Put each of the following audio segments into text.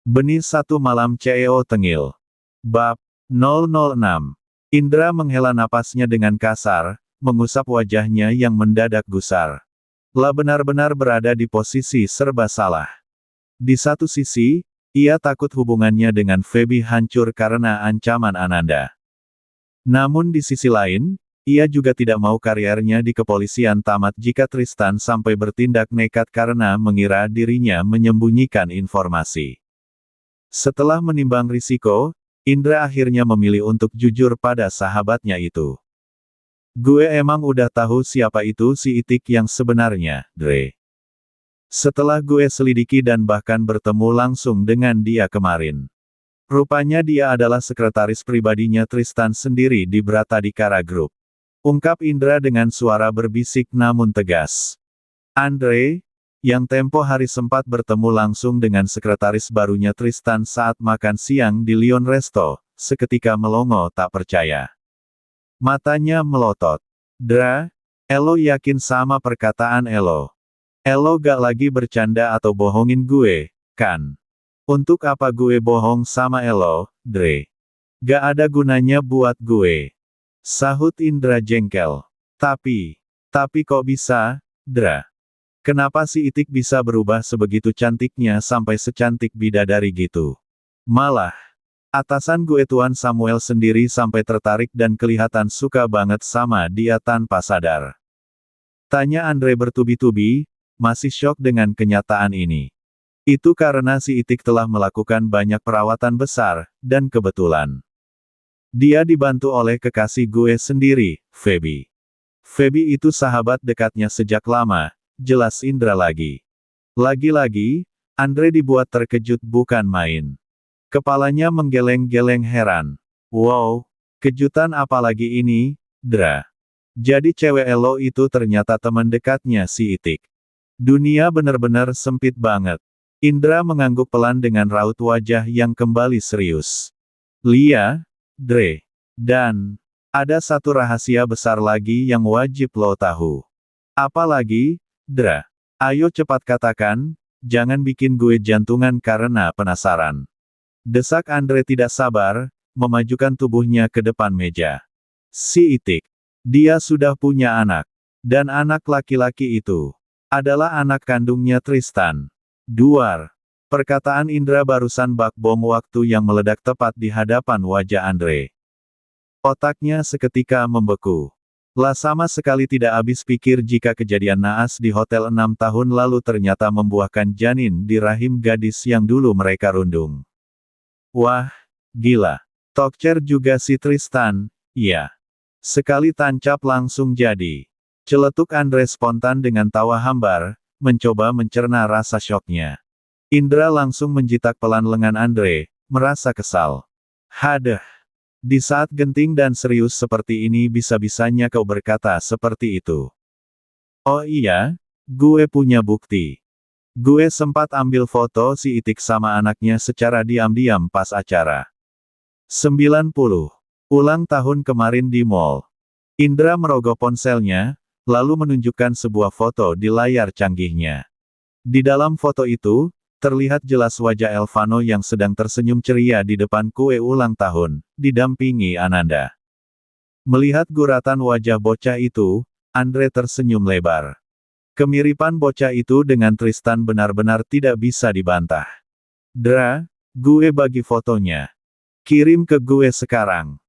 Benih Satu Malam CEO Tengil. Bab 006. Indra menghela napasnya dengan kasar, mengusap wajahnya yang mendadak gusar. La benar-benar berada di posisi serba salah. Di satu sisi, ia takut hubungannya dengan Feby hancur karena ancaman Ananda. Namun di sisi lain, ia juga tidak mau karirnya di kepolisian tamat jika Tristan sampai bertindak nekat karena mengira dirinya menyembunyikan informasi. Setelah menimbang risiko, Indra akhirnya memilih untuk jujur pada sahabatnya itu. Gue emang udah tahu siapa itu si Itik yang sebenarnya, Dre. Setelah gue selidiki dan bahkan bertemu langsung dengan dia kemarin. Rupanya dia adalah sekretaris pribadinya Tristan sendiri di Bratadikara Group. Ungkap Indra dengan suara berbisik namun tegas. Andre, yang tempo hari sempat bertemu langsung dengan sekretaris barunya Tristan saat makan siang di Lion Resto, seketika melongo tak percaya. Matanya melotot. Dra, Elo yakin sama perkataan Elo? Elo gak lagi bercanda atau bohongin gue, kan? Untuk apa gue bohong sama Elo, Dre? Gak ada gunanya buat gue. Sahut Indra jengkel. Tapi kok bisa, Dra? Kenapa si Itik bisa berubah sebegitu cantiknya sampai secantik bidadari gitu? Malah, atasan gue Tuan Samuel sendiri sampai tertarik dan kelihatan suka banget sama dia tanpa sadar. Tanya Andre bertubi-tubi, masih syok dengan kenyataan ini. Itu karena si Itik telah melakukan banyak perawatan besar, dan kebetulan dia dibantu oleh kekasih gue sendiri, Feby. Feby itu sahabat dekatnya sejak lama. Jelas Indra lagi. Lagi-lagi, Andre dibuat terkejut bukan main. Kepalanya menggeleng-geleng heran. Wow, kejutan apa lagi ini, Dra? Jadi cewek Elo itu ternyata teman dekatnya si Itik. Dunia benar-benar sempit banget. Indra mengangguk pelan dengan raut wajah yang kembali serius. Lia, Dre, dan ada satu rahasia besar lagi yang wajib lo tahu. Apalagi, Dra, ayo cepat katakan, jangan bikin gue jantungan karena penasaran. Desak Andre tidak sabar, memajukan tubuhnya ke depan meja. Si Itik. Dia sudah punya anak. Dan anak laki-laki itu adalah anak kandungnya Tristan. Duar. Perkataan Indra barusan bak bom waktu yang meledak tepat di hadapan wajah Andre. Otaknya seketika membeku. La sama sekali tidak habis pikir jika kejadian naas di hotel 6 tahun lalu ternyata membuahkan janin di rahim gadis yang dulu mereka rundung. Wah, gila. Tokcer juga si Tristan, iya. Sekali tancap langsung jadi. Celetuk Andre spontan dengan tawa hambar, mencoba mencerna rasa syoknya. Indra langsung menjitak pelan lengan Andre, merasa kesal. Hadeh. Di saat genting dan serius seperti ini bisa-bisanya kau berkata seperti itu. Oh iya, gue punya bukti. Gue sempat ambil foto si Itik sama anaknya secara diam-diam pas acara 90 ulang tahun kemarin di mall. Indra merogoh ponselnya, lalu menunjukkan sebuah foto di layar canggihnya. Di dalam foto itu, terlihat jelas wajah Elvano yang sedang tersenyum ceria di depan kue ulang tahun, didampingi Ananda. Melihat guratan wajah bocah itu, Andre tersenyum lebar. Kemiripan bocah itu dengan Tristan benar-benar tidak bisa dibantah. Dra, gue bagi fotonya. Kirim ke gue sekarang.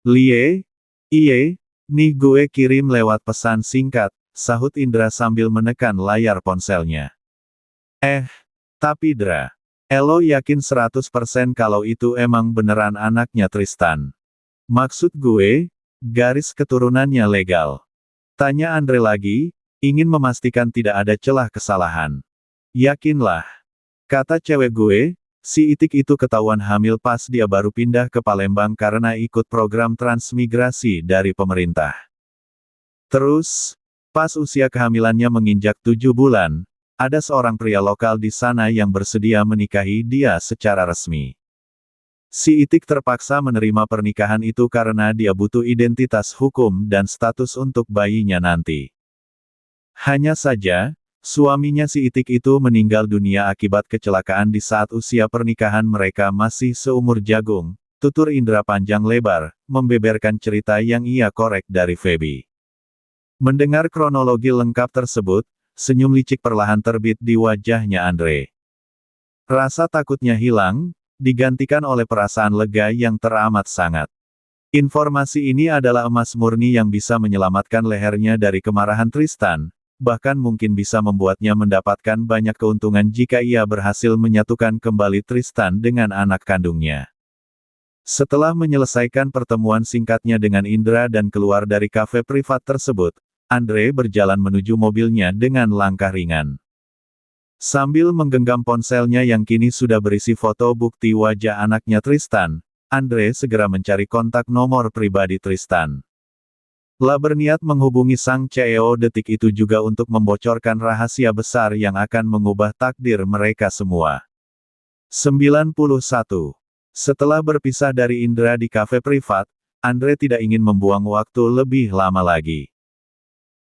Lie? Iye, nih gue kirim lewat pesan singkat, sahut Indra sambil menekan layar ponselnya. Tapi Dra, Elo yakin 100% kalau itu emang beneran anaknya Tristan. Maksud gue, garis keturunannya legal. Tanya Andre lagi, ingin memastikan tidak ada celah kesalahan. Yakinlah. Kata cewek gue, si Itik itu ketahuan hamil pas dia baru pindah ke Palembang karena ikut program transmigrasi dari pemerintah. Terus, pas usia kehamilannya menginjak 7 bulan, ada seorang pria lokal di sana yang bersedia menikahi dia secara resmi. Si Itik terpaksa menerima pernikahan itu karena dia butuh identitas hukum dan status untuk bayinya nanti. Hanya saja, Suaminya si Itik itu meninggal dunia akibat kecelakaan di saat usia pernikahan mereka masih seumur jagung, tutur Indra panjang lebar, membeberkan cerita yang ia korek dari Feby. Mendengar kronologi lengkap tersebut, senyum licik perlahan terbit di wajahnya Andre. Rasa takutnya hilang, digantikan oleh perasaan lega yang teramat sangat. Informasi ini adalah emas murni yang bisa menyelamatkan lehernya dari kemarahan Tristan, bahkan mungkin bisa membuatnya mendapatkan banyak keuntungan jika ia berhasil menyatukan kembali Tristan dengan anak kandungnya. Setelah menyelesaikan pertemuan singkatnya dengan Indra dan keluar dari kafe privat tersebut, Andre berjalan menuju mobilnya dengan langkah ringan. Sambil menggenggam ponselnya yang kini sudah berisi foto bukti wajah anaknya Tristan, Andre segera mencari kontak nomor pribadi Tristan. La berniat menghubungi sang CEO detik itu juga untuk membocorkan rahasia besar yang akan mengubah takdir mereka semua. 91. Setelah berpisah dari Indra di kafe privat, Andre tidak ingin membuang waktu lebih lama lagi.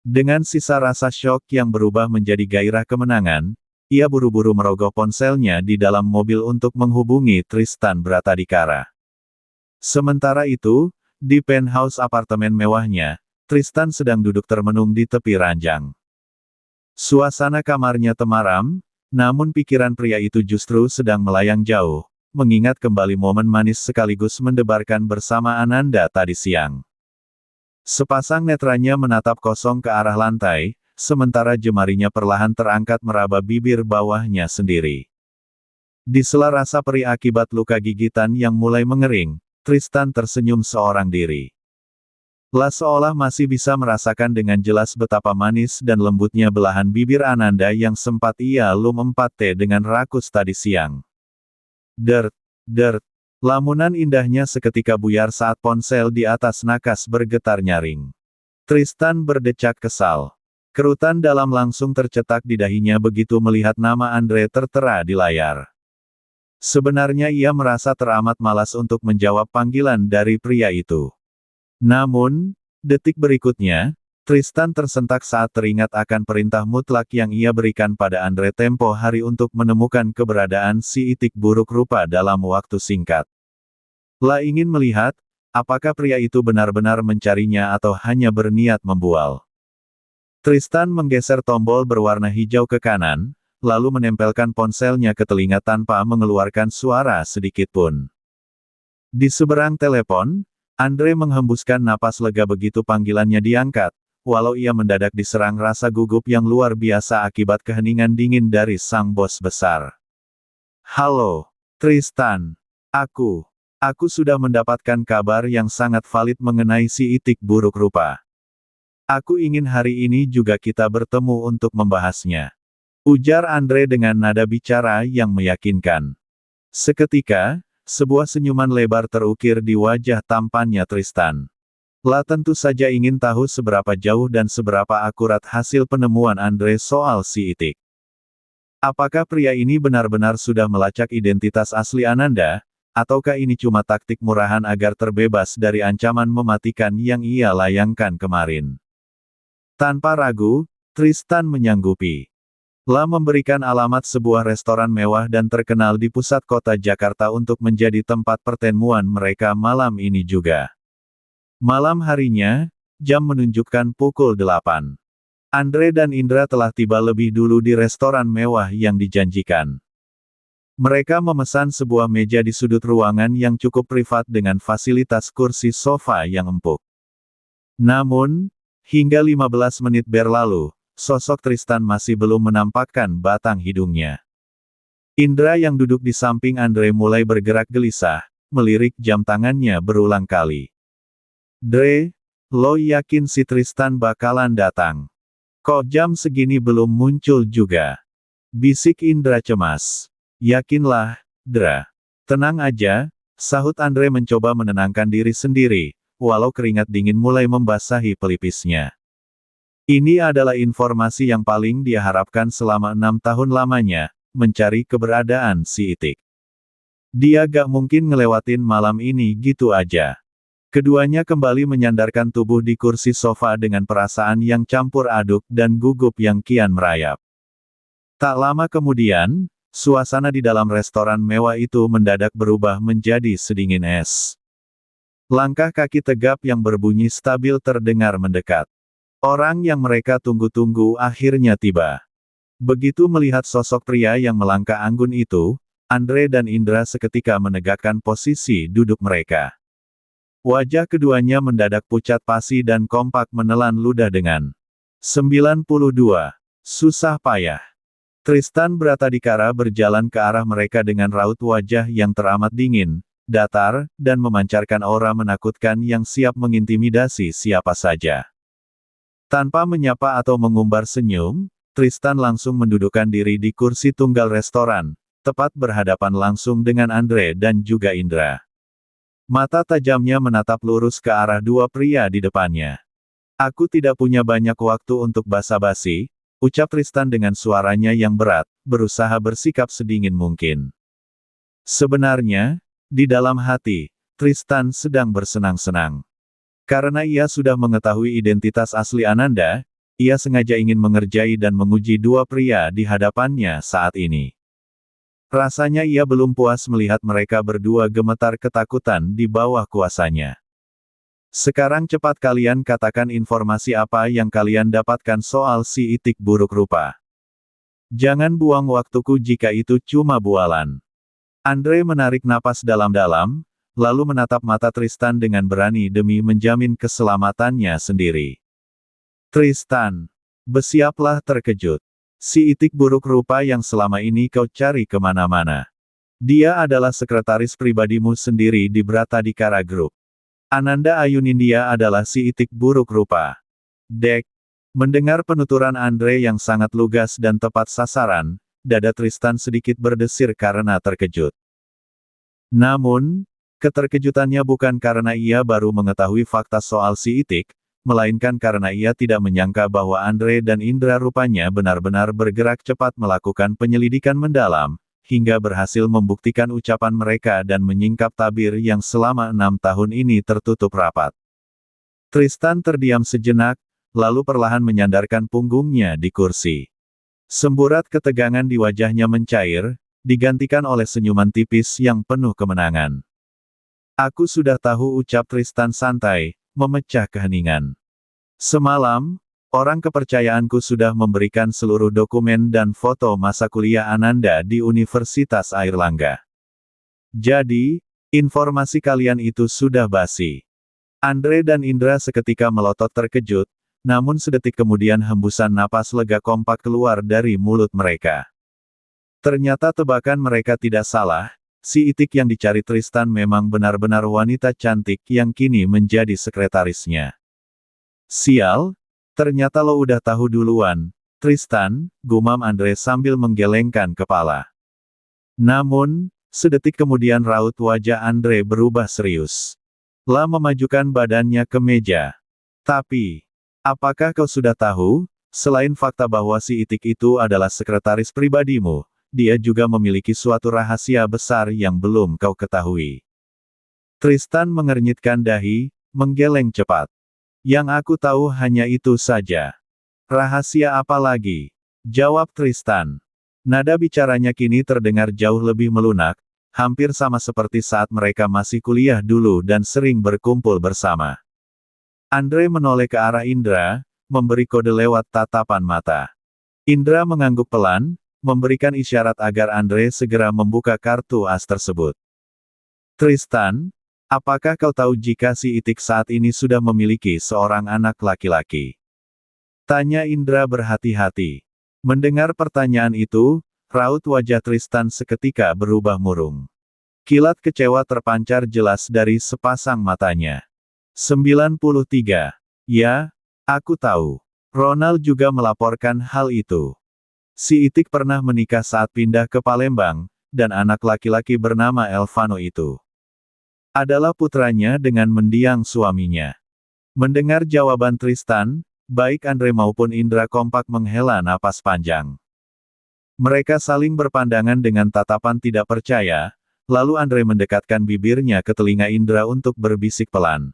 Dengan sisa rasa syok yang berubah menjadi gairah kemenangan, ia buru-buru merogoh ponselnya di dalam mobil untuk menghubungi Tristan Bratadikara. Sementara itu, di penthouse apartemen mewahnya, Tristan sedang duduk termenung di tepi ranjang. Suasana kamarnya temaram, namun pikiran pria itu justru sedang melayang jauh, mengingat kembali momen manis sekaligus mendebarkan bersama Ananda tadi siang. Sepasang netranya menatap kosong ke arah lantai, sementara jemarinya perlahan terangkat meraba bibir bawahnya sendiri. Di sela rasa perih akibat luka gigitan yang mulai mengering, Tristan tersenyum seorang diri. La seolah masih bisa merasakan dengan jelas betapa manis dan lembutnya belahan bibir Ananda yang sempat ia lum 4T dengan rakus tadi siang. Dert, dert. Lamunan indahnya seketika buyar saat ponsel di atas nakas bergetar nyaring. Tristan berdecak kesal. Kerutan dalam langsung tercetak di dahinya begitu melihat nama Andre tertera di layar. Sebenarnya ia merasa teramat malas untuk menjawab panggilan dari pria itu. Namun, detik berikutnya, Tristan tersentak saat teringat akan perintah mutlak yang ia berikan pada Andre tempo hari untuk menemukan keberadaan si Itik buruk rupa dalam waktu singkat. La ingin melihat, apakah pria itu benar-benar mencarinya atau hanya berniat membual. Tristan menggeser tombol berwarna hijau ke kanan, lalu menempelkan ponselnya ke telinga tanpa mengeluarkan suara sedikitpun. Di seberang telepon, Andre menghembuskan napas lega begitu panggilannya diangkat, walau ia mendadak diserang rasa gugup yang luar biasa akibat keheningan dingin dari sang bos besar. Halo, Tristan. Aku sudah mendapatkan kabar yang sangat valid mengenai si Itik buruk rupa. Aku ingin hari ini juga kita bertemu untuk membahasnya. Ujar Andre dengan nada bicara yang meyakinkan. Seketika, sebuah senyuman lebar terukir di wajah tampannya Tristan. La tentu saja ingin tahu seberapa jauh dan seberapa akurat hasil penemuan Andre soal si Itik. Apakah pria ini benar-benar sudah melacak identitas asli Ananda, ataukah ini cuma taktik murahan agar terbebas dari ancaman mematikan yang ia layangkan kemarin? Tanpa ragu, Tristan menyanggupi. La memberikan alamat sebuah restoran mewah dan terkenal di pusat kota Jakarta untuk menjadi tempat pertemuan mereka malam ini juga. Malam harinya, jam menunjukkan pukul 8. Andre dan Indra telah tiba lebih dulu di restoran mewah yang dijanjikan. Mereka memesan sebuah meja di sudut ruangan yang cukup privat dengan fasilitas kursi sofa yang empuk. Namun, hingga 15 menit berlalu, sosok Tristan masih belum menampakkan batang hidungnya. Indra yang duduk di samping Andre mulai bergerak gelisah, melirik jam tangannya berulang kali. Dre, lo yakin si Tristan bakalan datang? Kok jam segini belum muncul juga? Bisik Indra cemas. Yakinlah, Dra. Tenang aja, sahut Andre mencoba menenangkan diri sendiri, walau keringat dingin mulai membasahi pelipisnya. Ini adalah informasi yang paling dia harapkan selama 6 tahun lamanya, mencari keberadaan si Itik. Dia gak mungkin ngelewatin malam ini gitu aja. Keduanya kembali menyandarkan tubuh di kursi sofa dengan perasaan yang campur aduk dan gugup yang kian merayap. Tak lama kemudian, suasana di dalam restoran mewah itu mendadak berubah menjadi sedingin es. Langkah kaki tegap yang berbunyi stabil terdengar mendekat. Orang yang mereka tunggu-tunggu akhirnya tiba. Begitu melihat sosok pria yang melangkah anggun itu, Andre dan Indra seketika menegakkan posisi duduk mereka. Wajah keduanya mendadak pucat pasi dan kompak menelan ludah dengan 92. Susah payah. Tristan Bratadikara berjalan ke arah mereka dengan raut wajah yang teramat dingin, datar, dan memancarkan aura menakutkan yang siap mengintimidasi siapa saja. Tanpa menyapa atau mengumbar senyum, Tristan langsung mendudukkan diri di kursi tunggal restoran, tepat berhadapan langsung dengan Andre dan juga Indra. Mata tajamnya menatap lurus ke arah dua pria di depannya. Aku tidak punya banyak waktu untuk basa-basi, ucap Tristan dengan suaranya yang berat, berusaha bersikap sedingin mungkin. Sebenarnya, di dalam hati, Tristan sedang bersenang-senang. Karena ia sudah mengetahui identitas asli Ananda, ia sengaja ingin mengerjai dan menguji dua pria di hadapannya saat ini. Rasanya ia belum puas melihat mereka berdua gemetar ketakutan di bawah kuasanya. Sekarang cepat kalian katakan informasi apa yang kalian dapatkan soal si itik buruk rupa. Jangan buang waktuku jika itu cuma bualan. Andre menarik napas dalam-dalam, lalu menatap mata Tristan dengan berani demi menjamin keselamatannya sendiri. Tristan, bersiaplah terkejut. Si itik buruk rupa yang selama ini kau cari kemana-mana. Dia adalah sekretaris pribadimu sendiri di Bratadikara Group. Ananda Ayunindya adalah si itik buruk rupa. Dek. Mendengar penuturan Andre yang sangat lugas dan tepat sasaran, dada Tristan sedikit berdesir karena terkejut. Namun, keterkejutannya bukan karena ia baru mengetahui fakta soal si itik, melainkan karena ia tidak menyangka bahwa Andre dan Indra rupanya benar-benar bergerak cepat melakukan penyelidikan mendalam, hingga berhasil membuktikan ucapan mereka dan menyingkap tabir yang selama 6 tahun ini tertutup rapat. Tristan terdiam sejenak, lalu perlahan menyandarkan punggungnya di kursi. Semburat ketegangan di wajahnya mencair, digantikan oleh senyuman tipis yang penuh kemenangan. Aku sudah tahu, ucap Tristan santai, memecah keheningan. Semalam, orang kepercayaanku sudah memberikan seluruh dokumen dan foto masa kuliah Ananda di Universitas Airlangga. Jadi, informasi kalian itu sudah basi. Andre dan Indra seketika melotot terkejut, namun sedetik kemudian hembusan napas lega kompak keluar dari mulut mereka. Ternyata tebakan mereka tidak salah. Si itik yang dicari Tristan memang benar-benar wanita cantik yang kini menjadi sekretarisnya. Sial, ternyata lo udah tahu duluan, Tristan, gumam Andre sambil menggelengkan kepala. Namun, sedetik kemudian raut wajah Andre berubah serius. La memajukan badannya ke meja. Tapi, apakah kau sudah tahu, selain fakta bahwa si itik itu adalah sekretaris pribadimu, dia juga memiliki suatu rahasia besar yang belum kau ketahui. Tristan mengernyitkan dahi, menggeleng cepat. Yang aku tahu hanya itu saja. Rahasia apa lagi? Jawab Tristan. Nada bicaranya kini terdengar jauh lebih melunak, hampir sama seperti saat mereka masih kuliah dulu dan sering berkumpul bersama. Andre menoleh ke arah Indra, memberi kode lewat tatapan mata. Indra mengangguk pelan, memberikan isyarat agar Andre segera membuka kartu as tersebut. Tristan, apakah kau tahu jika si itik saat ini sudah memiliki seorang anak laki-laki? Tanya Indra berhati-hati. Mendengar pertanyaan itu, raut wajah Tristan seketika berubah murung. Kilat kecewa terpancar jelas dari sepasang matanya. 93. Ya, aku tahu. Ronald juga melaporkan hal itu. Si itik pernah menikah saat pindah ke Palembang, dan anak laki-laki bernama Elvano itu adalah putranya dengan mendiang suaminya. Mendengar jawaban Tristan, baik Andre maupun Indra kompak menghela napas panjang. Mereka saling berpandangan dengan tatapan tidak percaya, lalu Andre mendekatkan bibirnya ke telinga Indra untuk berbisik pelan.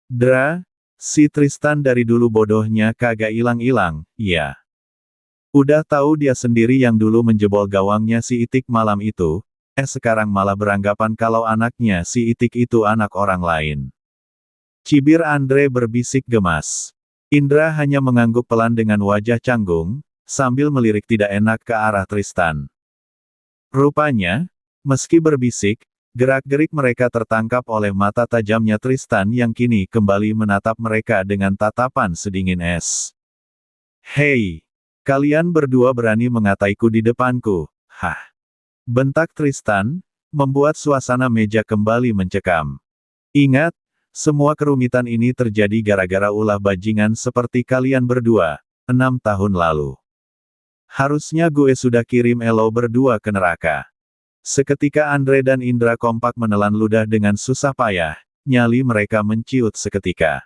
Dra, si Tristan dari dulu bodohnya kagak ilang-ilang, ya. Udah tahu dia sendiri yang dulu menjebol gawangnya si Itik malam itu, sekarang malah beranggapan kalau anaknya si Itik itu anak orang lain. Cibir Andre berbisik gemas. Indra hanya mengangguk pelan dengan wajah canggung, sambil melirik tidak enak ke arah Tristan. Rupanya, meski berbisik, gerak-gerik mereka tertangkap oleh mata tajamnya Tristan yang kini kembali menatap mereka dengan tatapan sedingin es. "Hei! Kalian berdua berani mengataiku di depanku, hah?" Bentak Tristan, membuat suasana meja kembali mencekam. "Ingat, semua kerumitan ini terjadi gara-gara ulah bajingan seperti kalian berdua, 6 tahun lalu. Harusnya gue sudah kirim elo berdua ke neraka." Seketika Andre dan Indra kompak menelan ludah dengan susah payah, nyali mereka menciut seketika.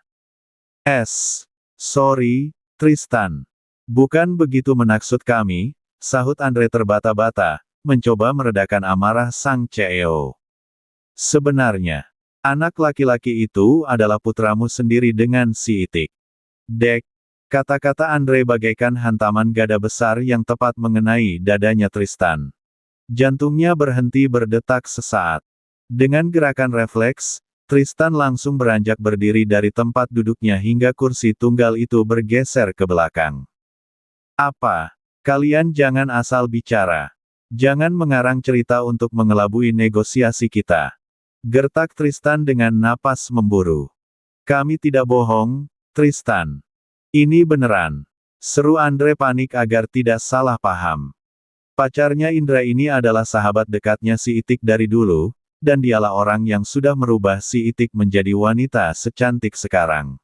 Sorry, Tristan. Bukan begitu maksud kami," sahut Andre terbata-bata, mencoba meredakan amarah sang CEO. "Sebenarnya, anak laki-laki itu adalah putramu sendiri dengan si Itik." Dek, kata-kata Andre bagaikan hantaman gada besar yang tepat mengenai dadanya Tristan. Jantungnya berhenti berdetak sesaat. Dengan gerakan refleks, Tristan langsung beranjak berdiri dari tempat duduknya hingga kursi tunggal itu bergeser ke belakang. "Apa? Kalian jangan asal bicara. Jangan mengarang cerita untuk mengelabui negosiasi kita," gertak Tristan dengan napas memburu. "Kami tidak bohong, Tristan. Ini beneran," seru Andre panik agar tidak salah paham. Pacarnya Indra ini adalah sahabat dekatnya si Itik dari dulu, dan dialah orang yang sudah merubah si Itik menjadi wanita secantik sekarang.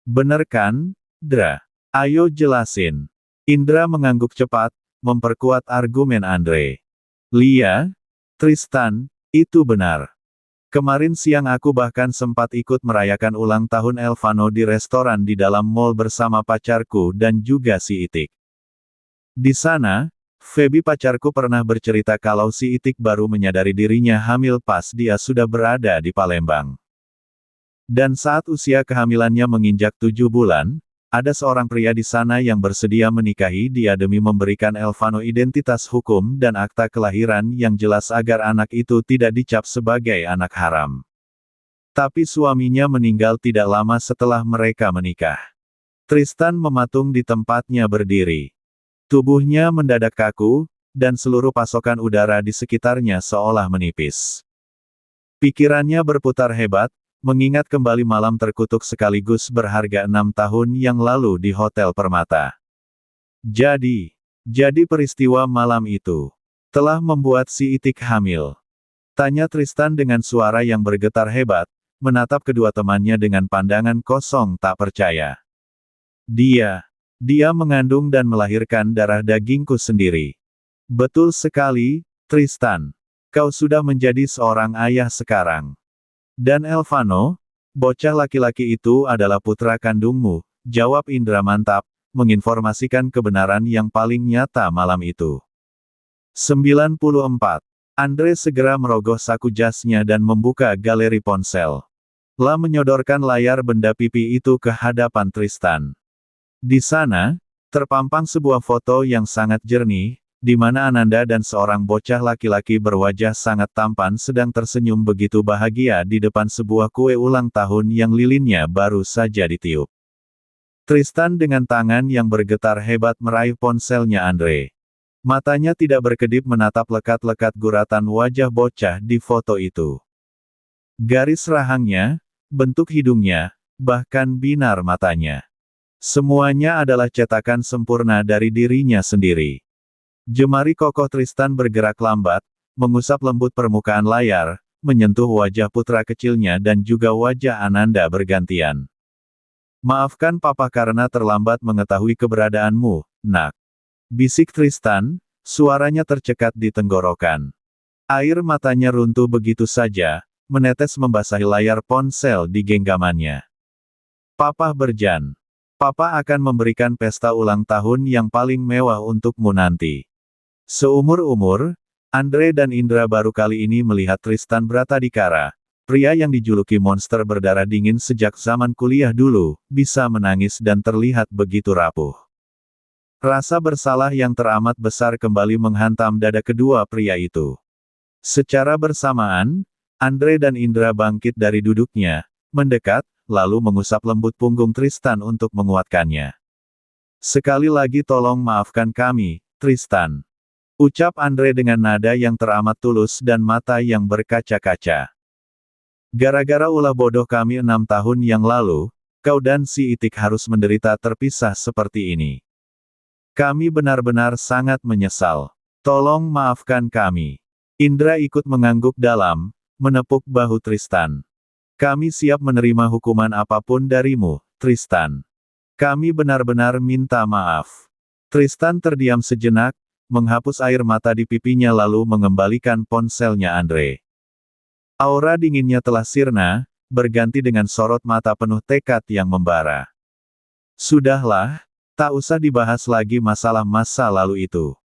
"Bener kan, Dra? Ayo jelasin." Indra mengangguk cepat, memperkuat argumen Andre. "Lia, Tristan, itu benar. Kemarin siang aku bahkan sempat ikut merayakan ulang tahun Elvano di restoran di dalam mall bersama pacarku dan juga si Itik. Di sana, Feby pacarku pernah bercerita kalau si Itik baru menyadari dirinya hamil pas dia sudah berada di Palembang. Dan saat usia kehamilannya menginjak 7 bulan, ada seorang pria di sana yang bersedia menikahi dia demi memberikan Elvano identitas hukum dan akta kelahiran yang jelas agar anak itu tidak dicap sebagai anak haram. Tapi suaminya meninggal tidak lama setelah mereka menikah." Tristan mematung di tempatnya berdiri. Tubuhnya mendadak kaku, dan seluruh pasokan udara di sekitarnya seolah menipis. Pikirannya berputar hebat, mengingat kembali malam terkutuk sekaligus berharga 6 tahun yang lalu di Hotel Permata. Jadi peristiwa malam itu telah membuat si Itik hamil? Tanya Tristan dengan suara yang bergetar hebat, menatap kedua temannya dengan pandangan kosong tak percaya. Dia mengandung dan melahirkan darah dagingku sendiri." "Betul sekali, Tristan. Kau sudah menjadi seorang ayah sekarang. Dan Elvano, bocah laki-laki itu adalah putra kandungmu," jawab Indra mantap, menginformasikan kebenaran yang paling nyata malam itu. 94. Andre segera merogoh saku jasnya dan membuka galeri ponsel. Lah menyodorkan layar benda pipi itu ke hadapan Tristan. Di sana, terpampang sebuah foto yang sangat jernih, di mana Ananda dan seorang bocah laki-laki berwajah sangat tampan sedang tersenyum begitu bahagia di depan sebuah kue ulang tahun yang lilinnya baru saja ditiup. Tristan dengan tangan yang bergetar hebat meraih ponselnya Andre. Matanya tidak berkedip menatap lekat-lekat guratan wajah bocah di foto itu. Garis rahangnya, bentuk hidungnya, bahkan binar matanya. Semuanya adalah cetakan sempurna dari dirinya sendiri. Jemari kokoh Tristan bergerak lambat, mengusap lembut permukaan layar, menyentuh wajah putra kecilnya dan juga wajah Ananda bergantian. "Maafkan papa karena terlambat mengetahui keberadaanmu, nak," bisik Tristan, suaranya tercekat di tenggorokan. Air matanya runtuh begitu saja, menetes membasahi layar ponsel di genggamannya. "Papa berjan. Papa akan memberikan pesta ulang tahun yang paling mewah untukmu nanti." Seumur-umur, Andre dan Indra baru kali ini melihat Tristan Bratadikara, pria yang dijuluki monster berdarah dingin sejak zaman kuliah dulu, bisa menangis dan terlihat begitu rapuh. Rasa bersalah yang teramat besar kembali menghantam dada kedua pria itu. Secara bersamaan, Andre dan Indra bangkit dari duduknya, mendekat, lalu mengusap lembut punggung Tristan untuk menguatkannya. "Sekali lagi tolong maafkan kami, Tristan," ucap Andre dengan nada yang teramat tulus dan mata yang berkaca-kaca. "Gara-gara ulah bodoh kami 6 tahun yang lalu, kau dan si Itik harus menderita terpisah seperti ini. Kami benar-benar sangat menyesal. Tolong maafkan kami." Indra ikut mengangguk dalam, menepuk bahu Tristan. "Kami siap menerima hukuman apapun darimu, Tristan. Kami benar-benar minta maaf." Tristan terdiam sejenak, menghapus air mata di pipinya lalu mengembalikan ponselnya Andre. Aura dinginnya telah sirna, berganti dengan sorot mata penuh tekad yang membara. "Sudahlah, tak usah dibahas lagi masalah masa lalu itu.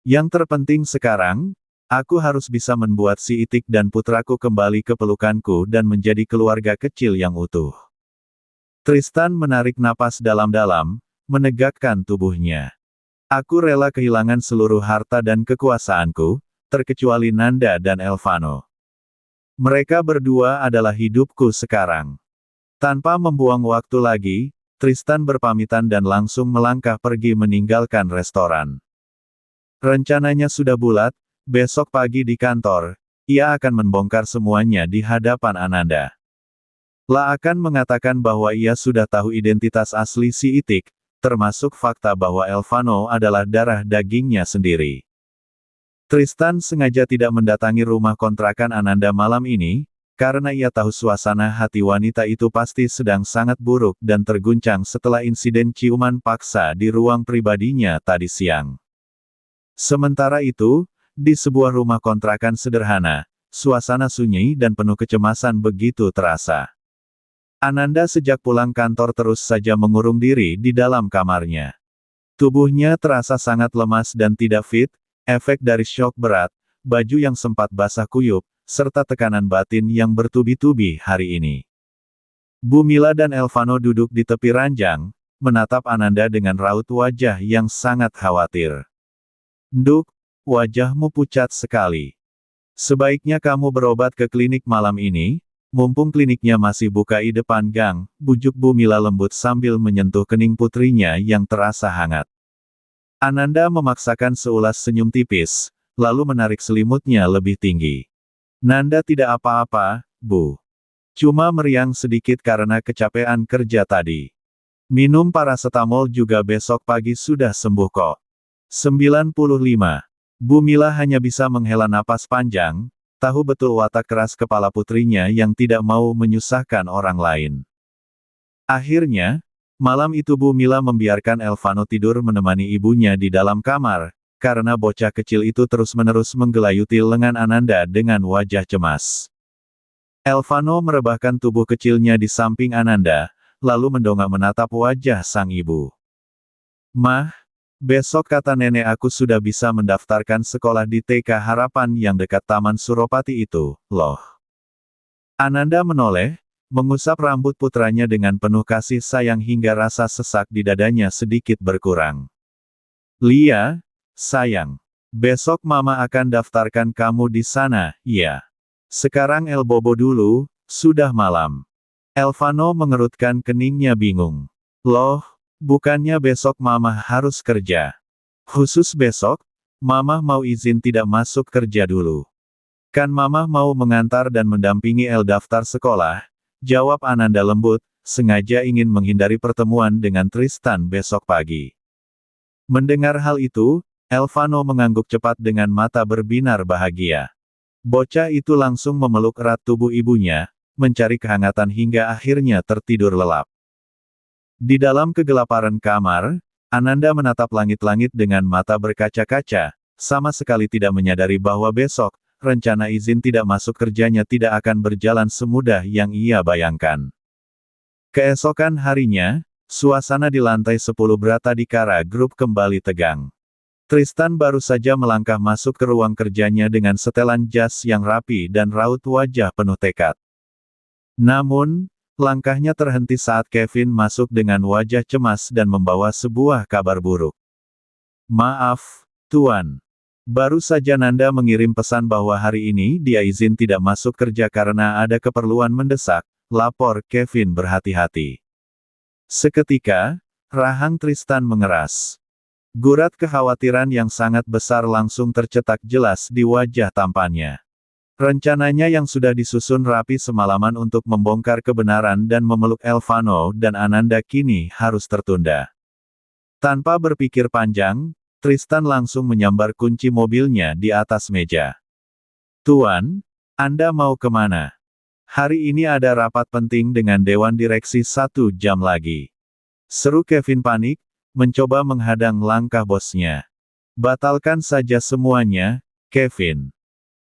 Yang terpenting sekarang, aku harus bisa membuat si Itik dan putraku kembali ke pelukanku dan menjadi keluarga kecil yang utuh." Tristan menarik napas dalam-dalam, menegakkan tubuhnya. "Aku rela kehilangan seluruh harta dan kekuasaanku, terkecuali Nanda dan Elvano. Mereka berdua adalah hidupku sekarang." Tanpa membuang waktu lagi, Tristan berpamitan dan langsung melangkah pergi meninggalkan restoran. Rencananya sudah bulat, besok pagi di kantor, ia akan membongkar semuanya di hadapan Ananda. La akan mengatakan bahwa ia sudah tahu identitas asli si Itik, termasuk fakta bahwa Elvano adalah darah dagingnya sendiri. Tristan sengaja tidak mendatangi rumah kontrakan Ananda malam ini, karena ia tahu suasana hati wanita itu pasti sedang sangat buruk dan terguncang setelah insiden ciuman paksa di ruang pribadinya tadi siang. Sementara itu, di sebuah rumah kontrakan sederhana, suasana sunyi dan penuh kecemasan begitu terasa. Ananda sejak pulang kantor terus saja mengurung diri di dalam kamarnya. Tubuhnya terasa sangat lemas dan tidak fit, efek dari syok berat, baju yang sempat basah kuyup, serta tekanan batin yang bertubi-tubi hari ini. Bu Mila dan Elvano duduk di tepi ranjang, menatap Ananda dengan raut wajah yang sangat khawatir. "Nduk, wajahmu pucat sekali. Sebaiknya kamu berobat ke klinik malam ini, mumpung kliniknya masih buka di depan gang," bujuk Bu Mila lembut sambil menyentuh kening putrinya yang terasa hangat. Ananda memaksakan seulas senyum tipis, lalu menarik selimutnya lebih tinggi. "Nanda tidak apa-apa, Bu. Cuma meriang sedikit karena kecapean kerja tadi. Minum parasetamol juga besok pagi sudah sembuh kok." 95. Bu Mila hanya bisa menghela napas panjang, tahu betul watak keras kepala putrinya yang tidak mau menyusahkan orang lain. Akhirnya, malam itu Bu Mila membiarkan Elvano tidur menemani ibunya di dalam kamar, karena bocah kecil itu terus-menerus menggelayuti lengan Ananda dengan wajah cemas. Elvano merebahkan tubuh kecilnya di samping Ananda, lalu mendongak menatap wajah sang ibu. "Mah, besok kata nenek aku sudah bisa mendaftarkan sekolah di TK Harapan yang dekat Taman Suropati itu, loh." Ananda menoleh, mengusap rambut putranya dengan penuh kasih sayang hingga rasa sesak di dadanya sedikit berkurang. "Lia, sayang. Besok mama akan daftarkan kamu di sana, ya. Sekarang El Bobo dulu, sudah malam." Elvano mengerutkan keningnya bingung. "Loh, bukannya besok mama harus kerja? Khusus besok, mama mau izin tidak masuk kerja dulu. Kan mama mau mengantar dan mendampingi El daftar sekolah," jawab Ananda lembut, sengaja ingin menghindari pertemuan dengan Tristan besok pagi. Mendengar hal itu, Elvano mengangguk cepat dengan mata berbinar bahagia. Bocah itu langsung memeluk erat tubuh ibunya, mencari kehangatan hingga akhirnya tertidur lelap. Di dalam kegelapan kamar, Ananda menatap langit-langit dengan mata berkaca-kaca, sama sekali tidak menyadari bahwa besok, rencana izin tidak masuk kerjanya tidak akan berjalan semudah yang ia bayangkan. Keesokan harinya, suasana di lantai 10 Bratadikara Group kembali tegang. Tristan baru saja melangkah masuk ke ruang kerjanya dengan setelan jas yang rapi dan raut wajah penuh tekad. Namun, langkahnya terhenti saat Kevin masuk dengan wajah cemas dan membawa sebuah kabar buruk. Maaf, Tuan. Baru saja Nanda mengirim pesan bahwa hari ini dia izin tidak masuk kerja karena ada keperluan mendesak, lapor Kevin berhati-hati. Seketika, rahang Tristan mengeras. Gurat kekhawatiran yang sangat besar langsung tercetak jelas di wajah tampannya. Rencananya yang sudah disusun rapi semalaman untuk membongkar kebenaran dan memeluk Elvano dan Ananda kini harus tertunda. Tanpa berpikir panjang, Tristan langsung menyambar kunci mobilnya di atas meja. Tuan, Anda mau kemana? Hari ini ada rapat penting dengan Dewan Direksi 1 jam lagi. Seru Kevin panik, mencoba menghadang langkah bosnya. Batalkan saja semuanya, Kevin.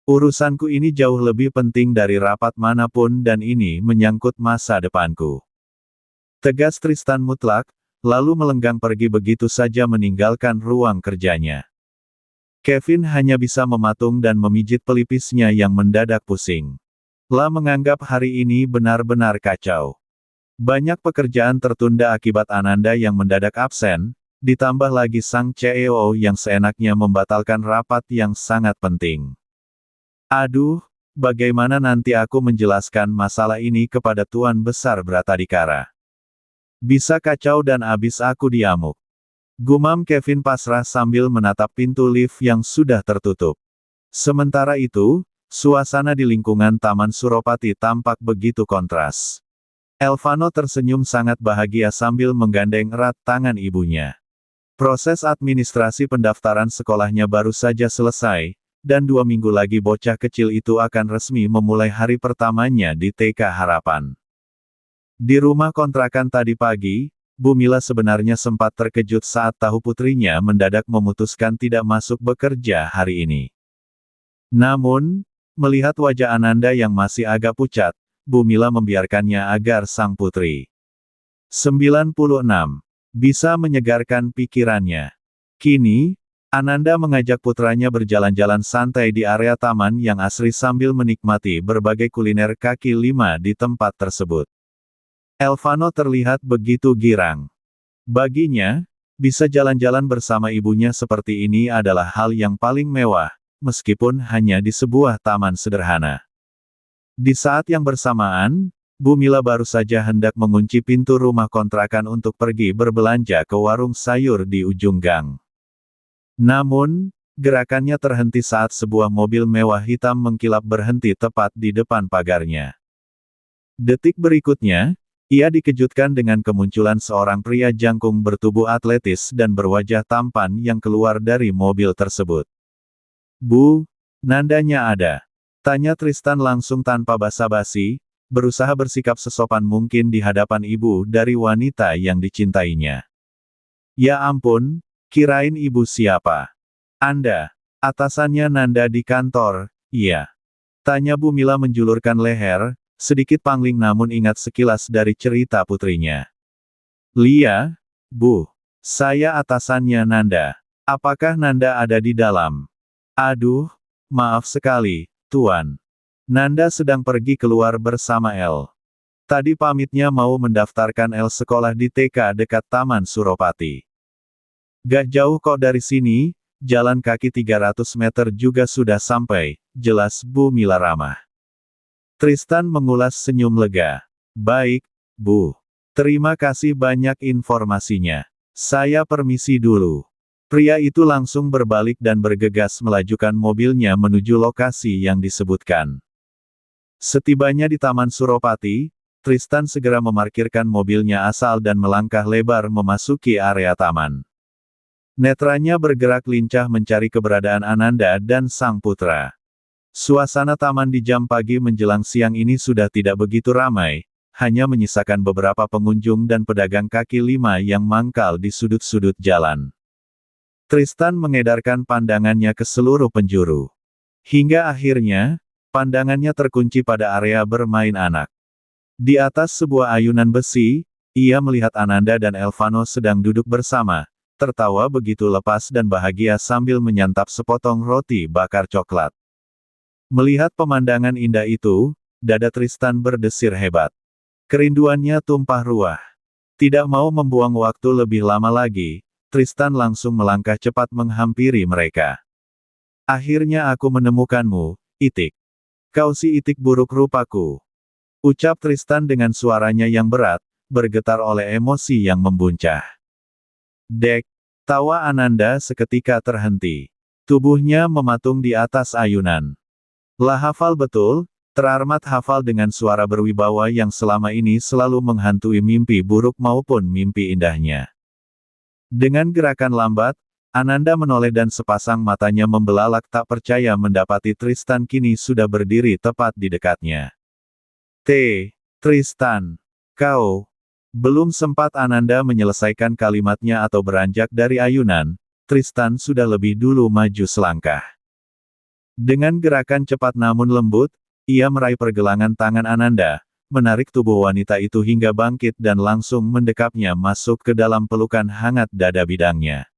Urusanku ini jauh lebih penting dari rapat manapun dan ini menyangkut masa depanku. Tegas Tristan mutlak, lalu melenggang pergi begitu saja meninggalkan ruang kerjanya. Kevin hanya bisa mematung dan memijit pelipisnya yang mendadak pusing. La menganggap hari ini benar-benar kacau. Banyak pekerjaan tertunda akibat Ananda yang mendadak absen, ditambah lagi sang CEO yang seenaknya membatalkan rapat yang sangat penting. Aduh, bagaimana nanti aku menjelaskan masalah ini kepada Tuan Besar Bratadikara? Bisa kacau dan abis aku diamuk. Gumam Kevin pasrah sambil menatap pintu lift yang sudah tertutup. Sementara itu, suasana di lingkungan Taman Suropati tampak begitu kontras. Elvano tersenyum sangat bahagia sambil menggandeng erat tangan ibunya. Proses administrasi pendaftaran sekolahnya baru saja selesai, dan 2 minggu lagi bocah kecil itu akan resmi memulai hari pertamanya di TK Harapan. Di rumah kontrakan tadi pagi, Bu Mila sebenarnya sempat terkejut saat tahu putrinya mendadak memutuskan tidak masuk bekerja hari ini. Namun, melihat wajah Ananda yang masih agak pucat, Bu Mila membiarkannya agar sang putri 96 bisa menyegarkan pikirannya. Kini, Ananda mengajak putranya berjalan-jalan santai di area taman yang asri sambil menikmati berbagai kuliner kaki lima di tempat tersebut. Elvano terlihat begitu girang. Baginya, bisa jalan-jalan bersama ibunya seperti ini adalah hal yang paling mewah, meskipun hanya di sebuah taman sederhana. Di saat yang bersamaan, Bu Mila baru saja hendak mengunci pintu rumah kontrakan untuk pergi berbelanja ke warung sayur di ujung gang. Namun, gerakannya terhenti saat sebuah mobil mewah hitam mengkilap berhenti tepat di depan pagarnya. Detik berikutnya, ia dikejutkan dengan kemunculan seorang pria jangkung bertubuh atletis dan berwajah tampan yang keluar dari mobil tersebut. Bu, Nandanya ada. Tanya Tristan langsung tanpa basa-basi, berusaha bersikap sesopan mungkin di hadapan ibu dari wanita yang dicintainya. Ya ampun, kirain ibu siapa? Anda, atasannya Nanda di kantor, iya. Tanya Bu Mila menjulurkan leher, sedikit pangling namun ingat sekilas dari cerita putrinya. Lia, Bu. Saya atasannya Nanda. Apakah Nanda ada di dalam? Aduh, maaf sekali, Tuan. Nanda sedang pergi keluar bersama El. Tadi pamitnya mau mendaftarkan El sekolah di TK dekat Taman Suropati. Gak jauh kok dari sini, jalan kaki 300 meter juga sudah sampai, jelas Bu Mila ramah. Tristan mengulas senyum lega. Baik, Bu. Terima kasih banyak informasinya. Saya permisi dulu. Pria itu langsung berbalik dan bergegas melajukan mobilnya menuju lokasi yang disebutkan. Setibanya di Taman Suropati, Tristan segera memarkirkan mobilnya asal dan melangkah lebar memasuki area taman. Netranya bergerak lincah mencari keberadaan Ananda dan sang putra. Suasana taman di jam pagi menjelang siang ini sudah tidak begitu ramai, hanya menyisakan beberapa pengunjung dan pedagang kaki lima yang mangkal di sudut-sudut jalan. Tristan mengedarkan pandangannya ke seluruh penjuru. Hingga akhirnya, pandangannya terkunci pada area bermain anak. Di atas sebuah ayunan besi, ia melihat Ananda dan Elvano sedang duduk bersama, tertawa begitu lepas dan bahagia sambil menyantap sepotong roti bakar coklat. Melihat pemandangan indah itu, dada Tristan berdesir hebat. Kerinduannya tumpah ruah. Tidak mau membuang waktu lebih lama lagi, Tristan langsung melangkah cepat menghampiri mereka. Akhirnya aku menemukanmu, Itik. Kau si Itik buruk rupaku. Ucap Tristan dengan suaranya yang berat, bergetar oleh emosi yang membuncah. Dek, tawa Ananda seketika terhenti. Tubuhnya mematung di atas ayunan. Lah hafal betul, terarmat hafal dengan suara berwibawa yang selama ini selalu menghantui mimpi buruk maupun mimpi indahnya. Dengan gerakan lambat, Ananda menoleh dan sepasang matanya membelalak tak percaya mendapati Tristan kini sudah berdiri tepat di dekatnya. Tristan, kau. Belum sempat Ananda menyelesaikan kalimatnya atau beranjak dari ayunan, Tristan sudah lebih dulu maju selangkah. Dengan gerakan cepat namun lembut, ia meraih pergelangan tangan Ananda, menarik tubuh wanita itu hingga bangkit dan langsung mendekapnya masuk ke dalam pelukan hangat dada bidangnya.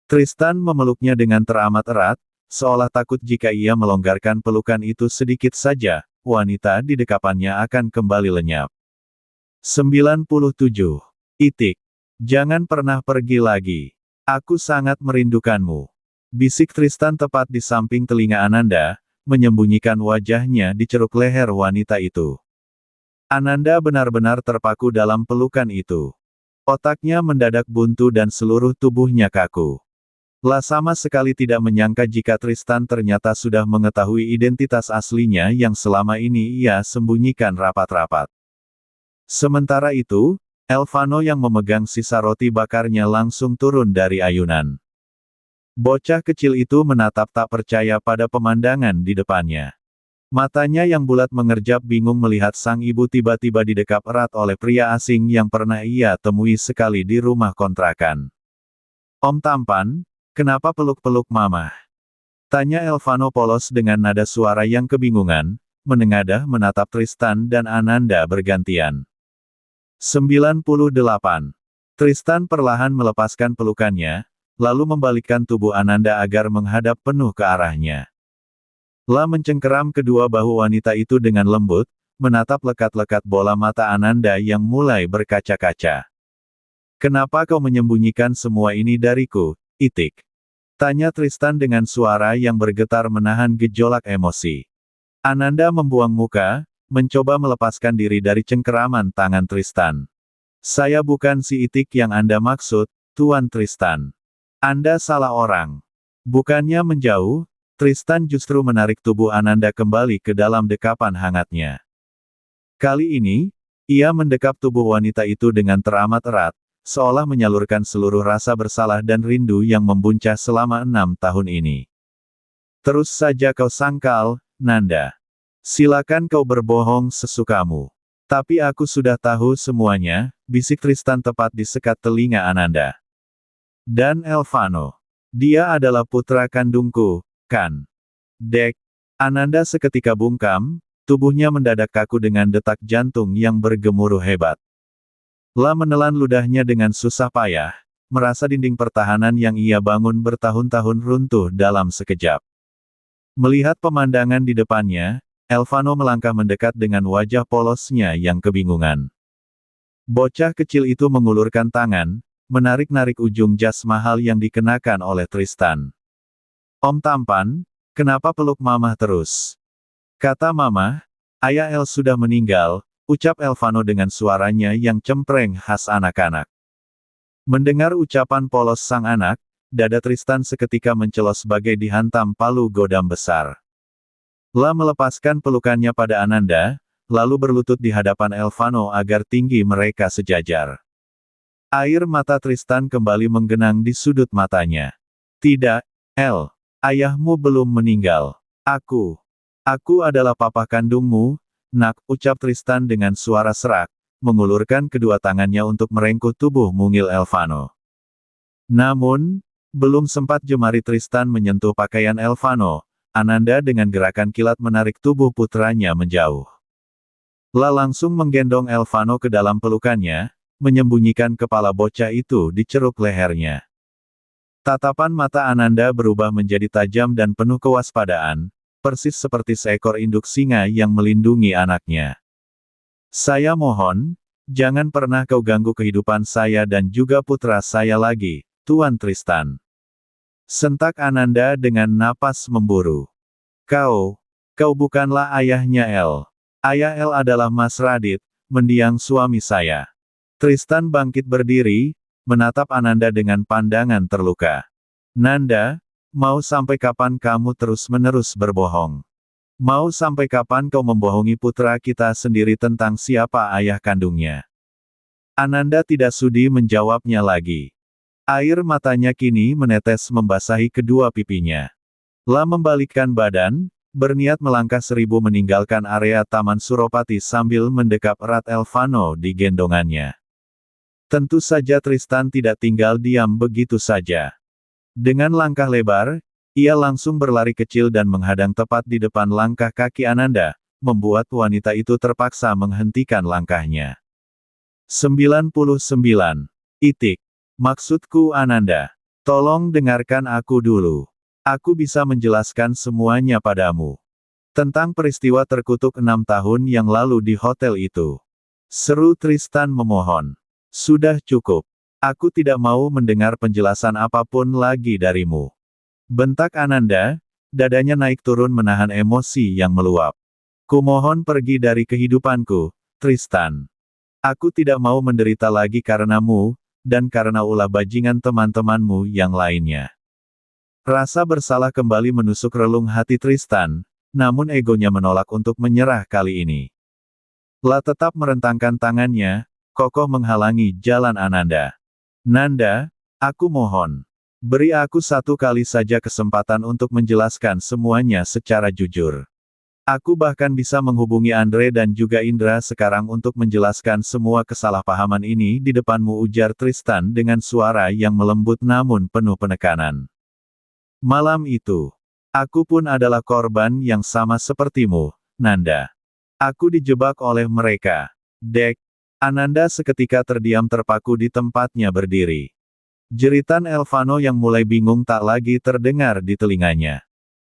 Tristan memeluknya dengan teramat erat, seolah takut jika ia melonggarkan pelukan itu sedikit saja, wanita di dekapannya akan kembali lenyap. 97. Itik. Jangan pernah pergi lagi. Aku sangat merindukanmu. Bisik Tristan tepat di samping telinga Ananda, menyembunyikan wajahnya di ceruk leher wanita itu. Ananda benar-benar terpaku dalam pelukan itu. Otaknya mendadak buntu dan seluruh tubuhnya kaku. Lah sama sekali tidak menyangka jika Tristan ternyata sudah mengetahui identitas aslinya yang selama ini ia sembunyikan rapat-rapat. Sementara itu, Elvano yang memegang sisa roti bakarnya langsung turun dari ayunan. Bocah kecil itu menatap tak percaya pada pemandangan di depannya. Matanya yang bulat mengerjap bingung melihat sang ibu tiba-tiba didekap erat oleh pria asing yang pernah ia temui sekali di rumah kontrakan. Om tampan, kenapa peluk-peluk mama? Tanya Elvano polos dengan nada suara yang kebingungan, menengadah menatap Tristan dan Ananda bergantian. 98. Tristan perlahan melepaskan pelukannya, lalu membalikkan tubuh Ananda agar menghadap penuh ke arahnya. Lah mencengkeram kedua bahu wanita itu dengan lembut, menatap lekat-lekat bola mata Ananda yang mulai berkaca-kaca. Kenapa kau menyembunyikan semua ini dariku, Itik? Tanya Tristan dengan suara yang bergetar menahan gejolak emosi. Ananda membuang muka, mencoba melepaskan diri dari cengkeraman tangan Tristan. Saya bukan si Itik yang Anda maksud, Tuan Tristan. Anda salah orang. Bukannya menjauh, Tristan justru menarik tubuh Ananda kembali ke dalam dekapan hangatnya. Kali ini, ia mendekap tubuh wanita itu dengan teramat erat, seolah menyalurkan seluruh rasa bersalah dan rindu yang membuncah selama 6 tahun ini. Terus saja kau sangkal, Nanda. Silakan kau berbohong sesukamu. Tapi aku sudah tahu semuanya, bisik Tristan tepat di sekat telinga Ananda. Dan Elvano. Dia adalah putra kandungku, kan? Dek. Ananda seketika bungkam, tubuhnya mendadak kaku dengan detak jantung yang bergemuruh hebat. Lah menelan ludahnya dengan susah payah, merasa dinding pertahanan yang ia bangun bertahun-tahun runtuh dalam sekejap. Melihat pemandangan di depannya, Elvano melangkah mendekat dengan wajah polosnya yang kebingungan. Bocah kecil itu mengulurkan tangan, menarik-narik ujung jas mahal yang dikenakan oleh Tristan. Om tampan, kenapa peluk Mama terus? Kata Mama, Ayah El sudah meninggal, ucap Elvano dengan suaranya yang cempreng khas anak-anak. Mendengar ucapan polos sang anak, dada Tristan seketika mencelos bagai dihantam palu godam besar. Lah melepaskan pelukannya pada Ananda, lalu berlutut di hadapan Elvano agar tinggi mereka sejajar. Air mata Tristan kembali menggenang di sudut matanya. Tidak, El. Ayahmu belum meninggal. Aku adalah papa kandungmu, nak, ucap Tristan dengan suara serak, mengulurkan kedua tangannya untuk merengkuh tubuh mungil Elvano. Namun, belum sempat jemari Tristan menyentuh pakaian Elvano, Ananda dengan gerakan kilat menarik tubuh putranya menjauh. Lah langsung menggendong Elvano ke dalam pelukannya, menyembunyikan kepala bocah itu di ceruk lehernya. Tatapan mata Ananda berubah menjadi tajam dan penuh kewaspadaan, persis seperti seekor induk singa yang melindungi anaknya. Saya mohon, jangan pernah kau ganggu kehidupan saya dan juga putra saya lagi, Tuan Tristan. Sentak Ananda dengan napas memburu. Kau bukanlah ayahnya El. Ayah El adalah Mas Radit, mendiang suami saya. Tristan bangkit berdiri, menatap Ananda dengan pandangan terluka. Nanda, mau sampai kapan kamu terus-menerus berbohong? Mau sampai kapan kau membohongi putra kita sendiri tentang siapa ayah kandungnya? Ananda tidak sudi menjawabnya lagi. Air matanya kini menetes membasahi kedua pipinya. La membalikkan badan, berniat melangkah 1000 meninggalkan area Taman Suropati sambil mendekap erat Elvano di gendongannya. Tentu saja Tristan tidak tinggal diam begitu saja. Dengan langkah lebar, ia langsung berlari kecil dan menghadang tepat di depan langkah kaki Ananda, membuat wanita itu terpaksa menghentikan langkahnya. 99. Itik. Maksudku Ananda. Tolong dengarkan aku dulu. Aku bisa menjelaskan semuanya padamu. Tentang peristiwa terkutuk 6 tahun yang lalu di hotel itu. Seru Tristan memohon. Sudah cukup. Aku tidak mau mendengar penjelasan apapun lagi darimu. Bentak Ananda, dadanya naik turun menahan emosi yang meluap. Kumohon pergi dari kehidupanku, Tristan. Aku tidak mau menderita lagi karenamu, dan karena ulah bajingan teman-temanmu yang lainnya. Rasa bersalah kembali menusuk relung hati Tristan, namun egonya menolak untuk menyerah kali ini. La tetap merentangkan tangannya, kokoh menghalangi jalan Ananda. Nanda, aku mohon. Beri aku satu kali saja kesempatan untuk menjelaskan semuanya secara jujur. Aku bahkan bisa menghubungi Andre dan juga Indra sekarang untuk menjelaskan semua kesalahpahaman ini di depanmu, ujar Tristan dengan suara yang melembut namun penuh penekanan. Malam itu, aku pun adalah korban yang sama sepertimu, Nanda. Aku dijebak oleh mereka. Dek. Ananda seketika terdiam terpaku di tempatnya berdiri. Jeritan Elvano yang mulai bingung tak lagi terdengar di telinganya.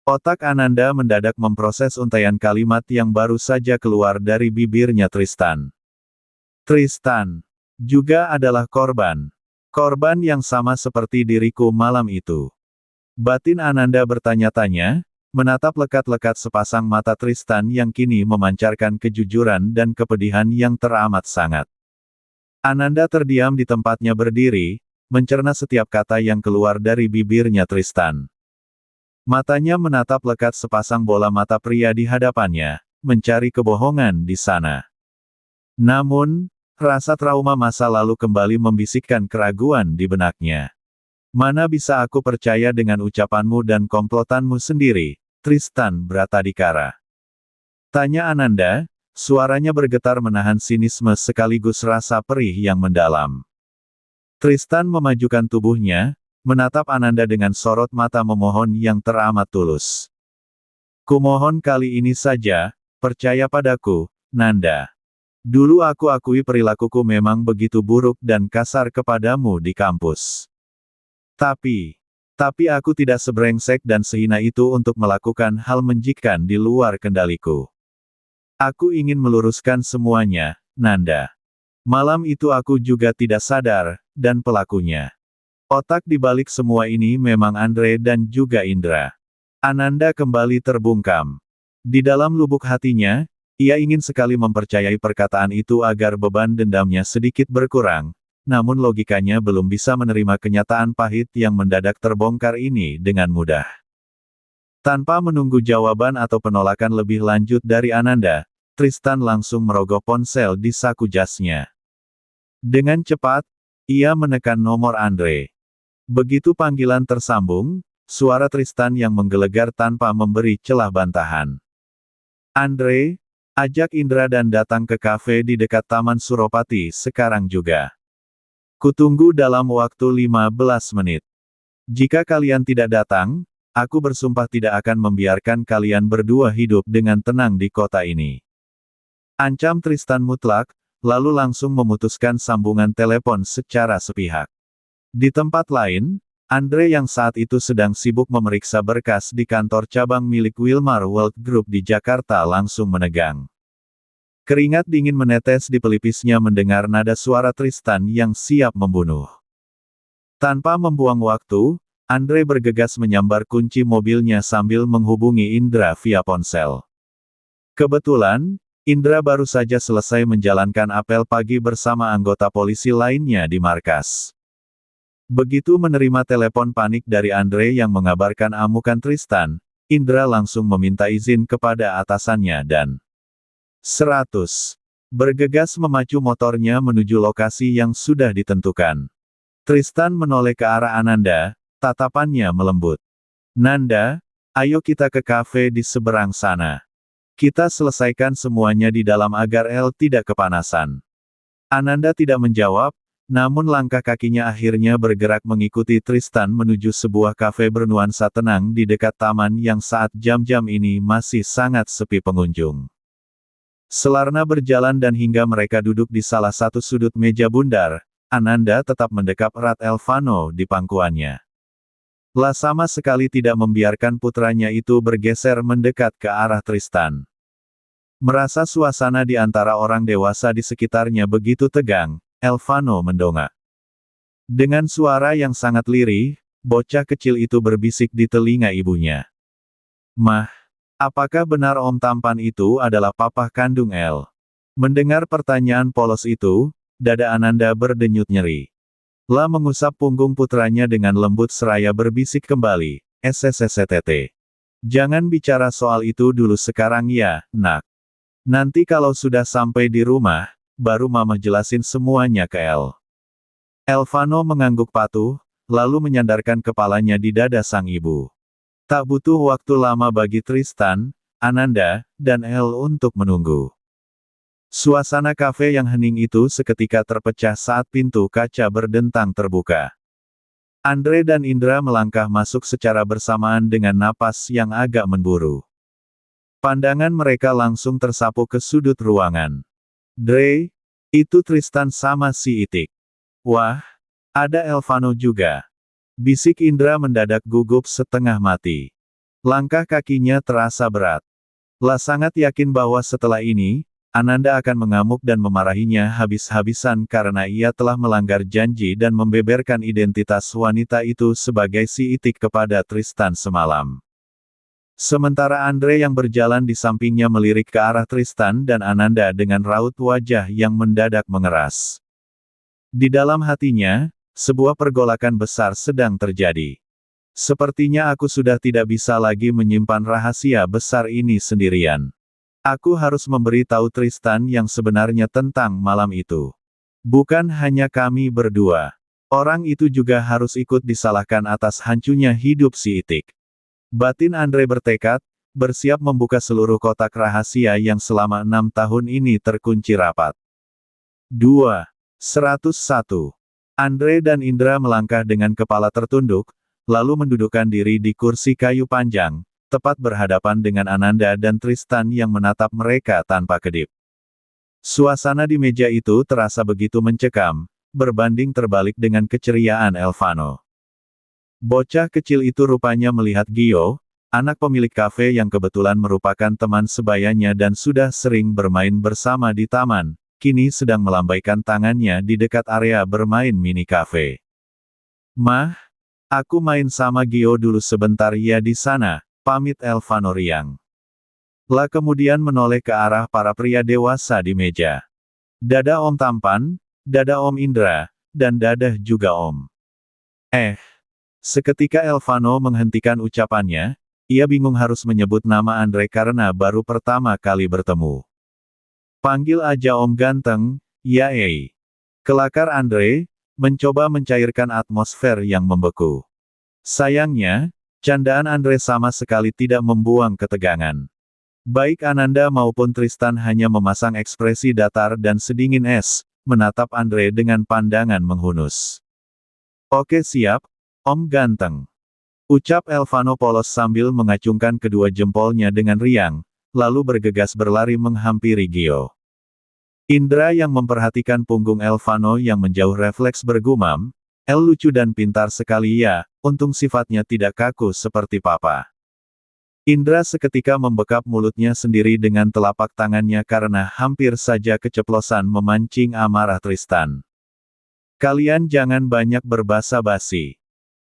Otak Ananda mendadak memproses untaian kalimat yang baru saja keluar dari bibirnya Tristan. Tristan juga adalah korban. Korban yang sama seperti diriku malam itu. Batin Ananda bertanya-tanya, menatap lekat-lekat sepasang mata Tristan yang kini memancarkan kejujuran dan kepedihan yang teramat sangat. Ananda terdiam di tempatnya berdiri, mencerna setiap kata yang keluar dari bibirnya Tristan. Matanya menatap lekat sepasang bola mata pria di hadapannya, mencari kebohongan di sana. Namun, rasa trauma masa lalu kembali membisikkan keraguan di benaknya. Mana bisa aku percaya dengan ucapanmu dan komplotanmu sendiri, Tristan Bratadikara? Tanya Ananda, suaranya bergetar menahan sinisme sekaligus rasa perih yang mendalam. Tristan memajukan tubuhnya, menatap Ananda dengan sorot mata memohon yang teramat tulus. Kumohon kali ini saja, percaya padaku, Nanda. Dulu aku akui perilakuku memang begitu buruk dan kasar kepadamu di kampus. Tapi aku tidak sebrengsek dan sehina itu untuk melakukan hal menjijikan di luar kendaliku. Aku ingin meluruskan semuanya, Nanda. Malam itu aku juga tidak sadar, dan pelakunya. Otak di balik semua ini memang Andre dan juga Indra. Ananda kembali terbungkam. Di dalam lubuk hatinya, ia ingin sekali mempercayai perkataan itu agar beban dendamnya sedikit berkurang, namun logikanya belum bisa menerima kenyataan pahit yang mendadak terbongkar ini dengan mudah. Tanpa menunggu jawaban atau penolakan lebih lanjut dari Ananda, Tristan langsung merogoh ponsel di saku jasnya. Dengan cepat, ia menekan nomor Andre. Begitu panggilan tersambung, suara Tristan yang menggelegar tanpa memberi celah bantahan. Andre, ajak Indra dan datang ke kafe di dekat Taman Suropati sekarang juga. Kutunggu dalam waktu 15 menit. Jika kalian tidak datang, aku bersumpah tidak akan membiarkan kalian berdua hidup dengan tenang di kota ini. Ancam Tristan mutlak, lalu langsung memutuskan sambungan telepon secara sepihak. Di tempat lain, Andre yang saat itu sedang sibuk memeriksa berkas di kantor cabang milik Wilmar World Group di Jakarta langsung menegang. Keringat dingin menetes di pelipisnya mendengar nada suara Tristan yang siap membunuh. Tanpa membuang waktu, Andre bergegas menyambar kunci mobilnya sambil menghubungi Indra via ponsel. Kebetulan, Indra baru saja selesai menjalankan apel pagi bersama anggota polisi lainnya di markas. Begitu menerima telepon panik dari Andre yang mengabarkan amukan Tristan, Indra langsung meminta izin kepada atasannya dan 100. Bergegas memacu motornya menuju lokasi yang sudah ditentukan. Tristan menoleh ke arah Ananda, tatapannya melembut. "Nanda, ayo kita ke kafe di seberang sana. Kita selesaikan semuanya di dalam agar El tidak kepanasan." Ananda tidak menjawab, namun langkah kakinya akhirnya bergerak mengikuti Tristan menuju sebuah kafe bernuansa tenang di dekat taman yang saat jam-jam ini masih sangat sepi pengunjung. Selarna berjalan dan hingga mereka duduk di salah satu sudut meja bundar, Ananda tetap mendekap erat Elvano di pangkuannya. La sama sekali tidak membiarkan putranya itu bergeser mendekat ke arah Tristan. Merasa suasana di antara orang dewasa di sekitarnya begitu tegang, Elvano mendongak. Dengan suara yang sangat lirih, bocah kecil itu berbisik di telinga ibunya. "Mah, apakah benar om tampan itu adalah papa kandung El?" Mendengar pertanyaan polos itu, dada Ananda berdenyut nyeri. La mengusap punggung putranya dengan lembut seraya berbisik kembali, "SSSTT. Jangan bicara soal itu dulu sekarang ya, nak. Nanti kalau sudah sampai di rumah, baru mama jelasin semuanya ke El." Elvano mengangguk patuh, lalu menyandarkan kepalanya di dada sang ibu. Tak butuh waktu lama bagi Tristan, Ananda, dan El untuk menunggu. Suasana kafe yang hening itu seketika terpecah saat pintu kaca berdentang terbuka. Andre dan Indra melangkah masuk secara bersamaan dengan napas yang agak memburu. Pandangan mereka langsung tersapu ke sudut ruangan. "Dre, itu Tristan sama si Itik. Wah, ada Elvano juga." Bisik Indra mendadak gugup setengah mati. Langkah kakinya terasa berat. La sangat yakin bahwa setelah ini, Ananda akan mengamuk dan memarahinya habis-habisan karena ia telah melanggar janji dan membeberkan identitas wanita itu sebagai si Itik kepada Tristan semalam. Sementara Andre yang berjalan di sampingnya melirik ke arah Tristan dan Ananda dengan raut wajah yang mendadak mengeras. Di dalam hatinya, sebuah pergolakan besar sedang terjadi. Sepertinya aku sudah tidak bisa lagi menyimpan rahasia besar ini sendirian. Aku harus memberi tahu Tristan yang sebenarnya tentang malam itu. Bukan hanya kami berdua. Orang itu juga harus ikut disalahkan atas hancurnya hidup si Itik. Batin Andre bertekad, bersiap membuka seluruh kotak rahasia yang selama 6 tahun ini terkunci rapat. 101. Andre dan Indra melangkah dengan kepala tertunduk, lalu mendudukkan diri di kursi kayu panjang, tepat berhadapan dengan Ananda dan Tristan yang menatap mereka tanpa kedip. Suasana di meja itu terasa begitu mencekam, berbanding terbalik dengan keceriaan Elvano. Bocah kecil itu rupanya melihat Gio, anak pemilik kafe yang kebetulan merupakan teman sebayanya dan sudah sering bermain bersama di taman, kini sedang melambaikan tangannya di dekat area bermain mini kafe. "Mah, aku main sama Gio dulu sebentar ya di sana," pamit Elvano riang. La kemudian menoleh ke arah para pria dewasa di meja. "Dada Om Tampan, dada Om Indra, dan dadah juga Om." Seketika Elvano menghentikan ucapannya, ia bingung harus menyebut nama Andre karena baru pertama kali bertemu. "Panggil aja Om Ganteng, ya ei." Kelakar Andre, mencoba mencairkan atmosfer yang membeku. Sayangnya, candaan Andre sama sekali tidak membuang ketegangan. Baik Ananda maupun Tristan hanya memasang ekspresi datar dan sedingin es, menatap Andre dengan pandangan menghunus. "Oke siap, Om Ganteng." Ucap Elvano polos sambil mengacungkan kedua jempolnya dengan riang, lalu bergegas berlari menghampiri Gio. Indra yang memperhatikan punggung Elvano yang menjauh refleks bergumam, "El lucu dan pintar sekali ya, untung sifatnya tidak kaku seperti papa." Indra seketika membekap mulutnya sendiri dengan telapak tangannya karena hampir saja keceplosan memancing amarah Tristan. Kalian jangan banyak berbasa-basi.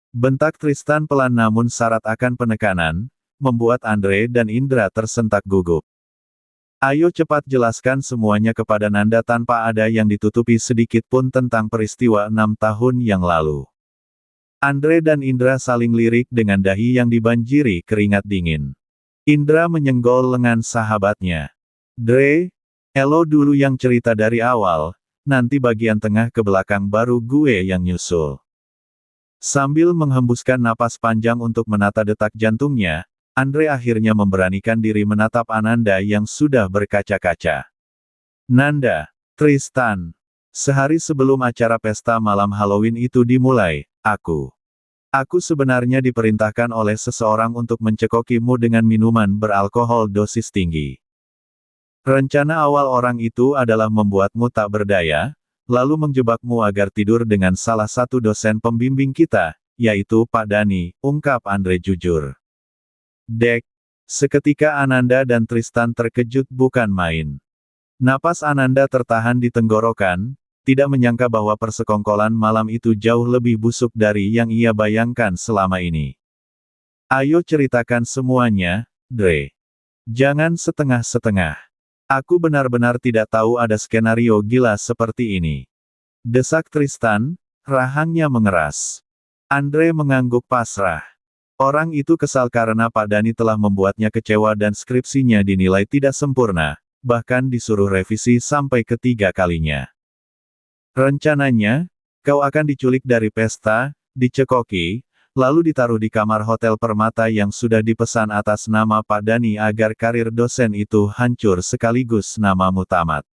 Bentak Tristan pelan namun syarat akan penekanan, membuat Andre dan Indra tersentak gugup. Ayo cepat jelaskan semuanya kepada Nanda tanpa ada yang ditutupi sedikit pun tentang peristiwa 6 tahun yang lalu. Andre dan Indra saling lirik dengan dahi yang dibanjiri keringat dingin. Indra menyenggol lengan sahabatnya. Dre, elo dulu yang cerita dari awal, nanti bagian tengah ke belakang baru gue yang nyusul. Sambil menghembuskan napas panjang untuk menata detak jantungnya, Andre akhirnya memberanikan diri menatap Ananda yang sudah berkaca-kaca. Nanda, Tristan. Sehari sebelum acara pesta malam Halloween itu dimulai, aku sebenarnya diperintahkan oleh seseorang untuk mencekokimu dengan minuman beralkohol dosis tinggi. Rencana awal orang itu adalah membuatmu tak berdaya, lalu menjebakmu agar tidur dengan salah satu dosen pembimbing kita, yaitu Pak Dani, ungkap Andre jujur. Dek, seketika Ananda dan Tristan terkejut bukan main. Napas Ananda tertahan di tenggorokan, tidak menyangka bahwa persekongkolan malam itu jauh lebih busuk dari yang ia bayangkan selama ini. Ayo ceritakan semuanya, Dre. Jangan setengah-setengah. Aku benar-benar tidak tahu ada skenario gila seperti ini. Desak Tristan, rahangnya mengeras. Andre mengangguk pasrah. Orang itu kesal karena Pak Dani telah membuatnya kecewa dan skripsinya dinilai tidak sempurna, bahkan disuruh revisi sampai ketiga kalinya. Rencananya, kau akan diculik dari pesta, dicekoki, lalu ditaruh di kamar hotel Permata yang sudah dipesan atas nama Pak Dani agar karir dosen itu hancur sekaligus namamu tamat.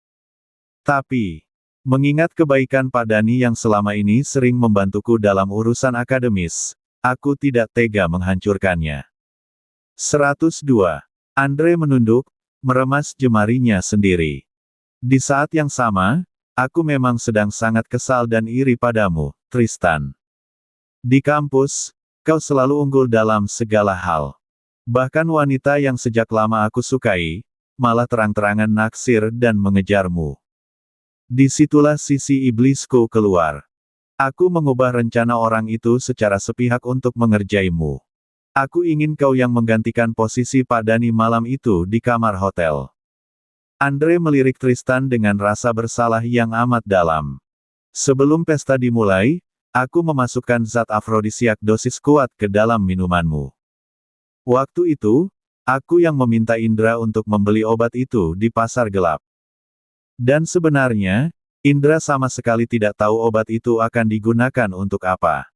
Tapi, mengingat kebaikan Pak Dani yang selama ini sering membantuku dalam urusan akademis, aku tidak tega menghancurkannya. 102. Andre menunduk, meremas jemarinya sendiri. Di saat yang sama, aku memang sedang sangat kesal dan iri padamu, Tristan. Di kampus, kau selalu unggul dalam segala hal. Bahkan wanita yang sejak lama aku sukai, malah terang-terangan naksir dan mengejarmu. Disitulah sisi iblisku keluar. Aku mengubah rencana orang itu secara sepihak untuk mengerjaimu. Aku ingin kau yang menggantikan posisi Pak Dani malam itu di kamar hotel. Andre melirik Tristan dengan rasa bersalah yang amat dalam. Sebelum pesta dimulai, aku memasukkan zat afrodisiak dosis kuat ke dalam minumanmu. Waktu itu, aku yang meminta Indra untuk membeli obat itu di pasar gelap. Dan sebenarnya, Indra sama sekali tidak tahu obat itu akan digunakan untuk apa.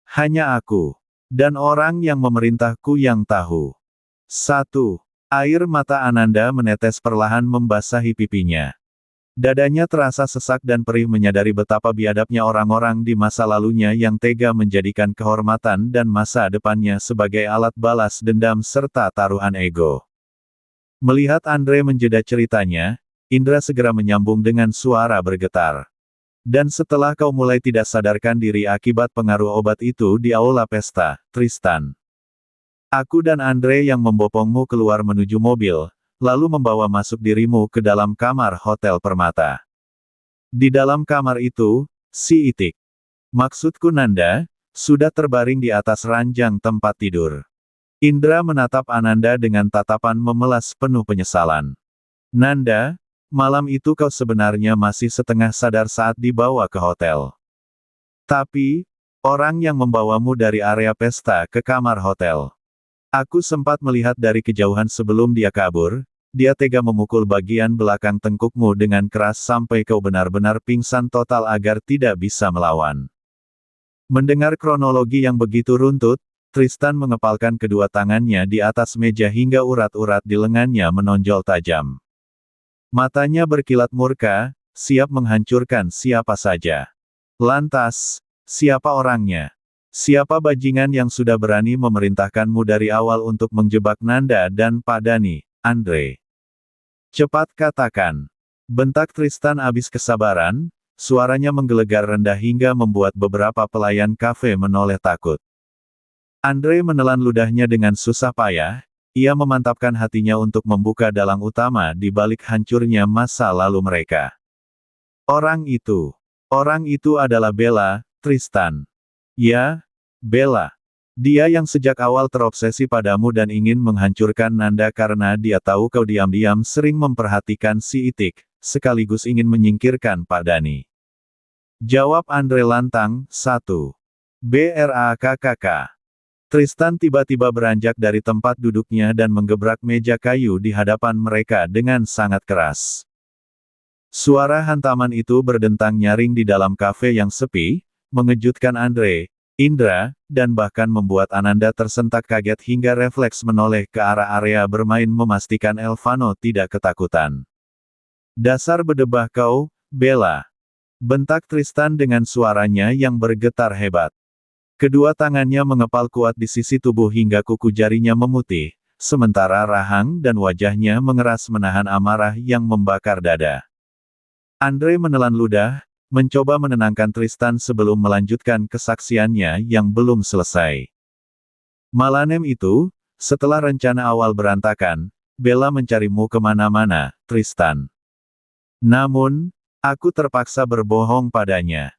Hanya aku, dan orang yang memerintahku yang tahu. 1. Air mata Ananda menetes perlahan membasahi pipinya. Dadanya terasa sesak dan perih menyadari betapa biadabnya orang-orang di masa lalunya yang tega menjadikan kehormatan dan masa depannya sebagai alat balas dendam serta taruhan ego. Melihat Andre menjeda ceritanya, Indra segera menyambung dengan suara bergetar. Dan setelah kau mulai tidak sadarkan diri akibat pengaruh obat itu di aula pesta, Tristan. Aku dan Andre yang membopongmu keluar menuju mobil, lalu membawa masuk dirimu ke dalam kamar hotel Permata. Di dalam kamar itu, si Itik. Maksudku Nanda, sudah terbaring di atas ranjang tempat tidur. Indra menatap Ananda dengan tatapan memelas penuh penyesalan. Nanda, malam itu kau sebenarnya masih setengah sadar saat dibawa ke hotel. Tapi, orang yang membawamu dari area pesta ke kamar hotel. Aku sempat melihat dari kejauhan sebelum dia kabur, dia tega memukul bagian belakang tengkukmu dengan keras sampai kau benar-benar pingsan total agar tidak bisa melawan. Mendengar kronologi yang begitu runtut, Tristan mengepalkan kedua tangannya di atas meja hingga urat-urat di lengannya menonjol tajam. Matanya berkilat murka, siap menghancurkan siapa saja. Lantas, siapa orangnya? Siapa bajingan yang sudah berani memerintahkanmu dari awal untuk menjebak Nanda dan Pak Dani, Andre? Cepat katakan. Bentak Tristan abis kesabaran, suaranya menggelegar rendah hingga membuat beberapa pelayan kafe menoleh takut. Andre menelan ludahnya dengan susah payah. Ia memantapkan hatinya untuk membuka dalang utama di balik hancurnya masa lalu mereka. Orang itu. Orang itu adalah Bella, Tristan. Ya, Bella. Dia yang sejak awal terobsesi padamu dan ingin menghancurkan Nanda karena dia tahu kau diam-diam sering memperhatikan si Itik, sekaligus ingin menyingkirkan Pak Dani. Jawab Andre lantang, 1. BRAKKK. Tristan tiba-tiba beranjak dari tempat duduknya dan menggebrak meja kayu di hadapan mereka dengan sangat keras. Suara hantaman itu berdentang nyaring di dalam kafe yang sepi, mengejutkan Andre, Indra, dan bahkan membuat Ananda tersentak kaget hingga refleks menoleh ke arah area bermain memastikan Elvano tidak ketakutan. Dasar bedebah kau, Bella. Bentak Tristan dengan suaranya yang bergetar hebat. Kedua tangannya mengepal kuat di sisi tubuh hingga kuku jarinya memutih, sementara rahang dan wajahnya mengeras menahan amarah yang membakar dada. Andre menelan ludah, mencoba menenangkan Tristan sebelum melanjutkan kesaksiannya yang belum selesai. Malam itu, setelah rencana awal berantakan, Bella mencarimu kemana-mana, Tristan. Namun, aku terpaksa berbohong padanya.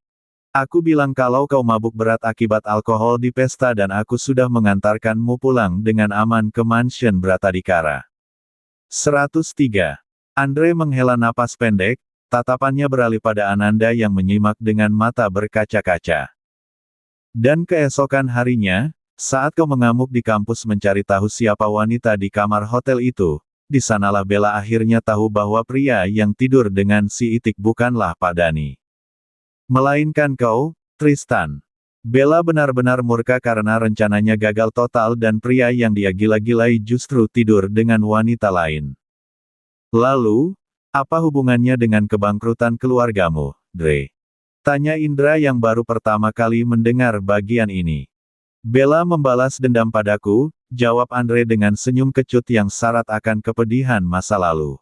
Aku bilang kalau kau mabuk berat akibat alkohol di pesta dan aku sudah mengantarkanmu pulang dengan aman ke mansion Bratadikara. 103. Andre menghela napas pendek, tatapannya beralih pada Ananda yang menyimak dengan mata berkaca-kaca. Dan keesokan harinya, saat kau mengamuk di kampus mencari tahu siapa wanita di kamar hotel itu, di sanalah Bella akhirnya tahu bahwa pria yang tidur dengan si Itik bukanlah Pak Dani. Melainkan kau, Tristan. Bella benar-benar murka karena rencananya gagal total dan pria yang dia gila-gilai justru tidur dengan wanita lain. Lalu, apa hubungannya dengan kebangkrutan keluargamu, Dre? Tanya Indra yang baru pertama kali mendengar bagian ini. Bella membalas dendam padaku, jawab Andre dengan senyum kecut yang syarat akan kepedihan masa lalu.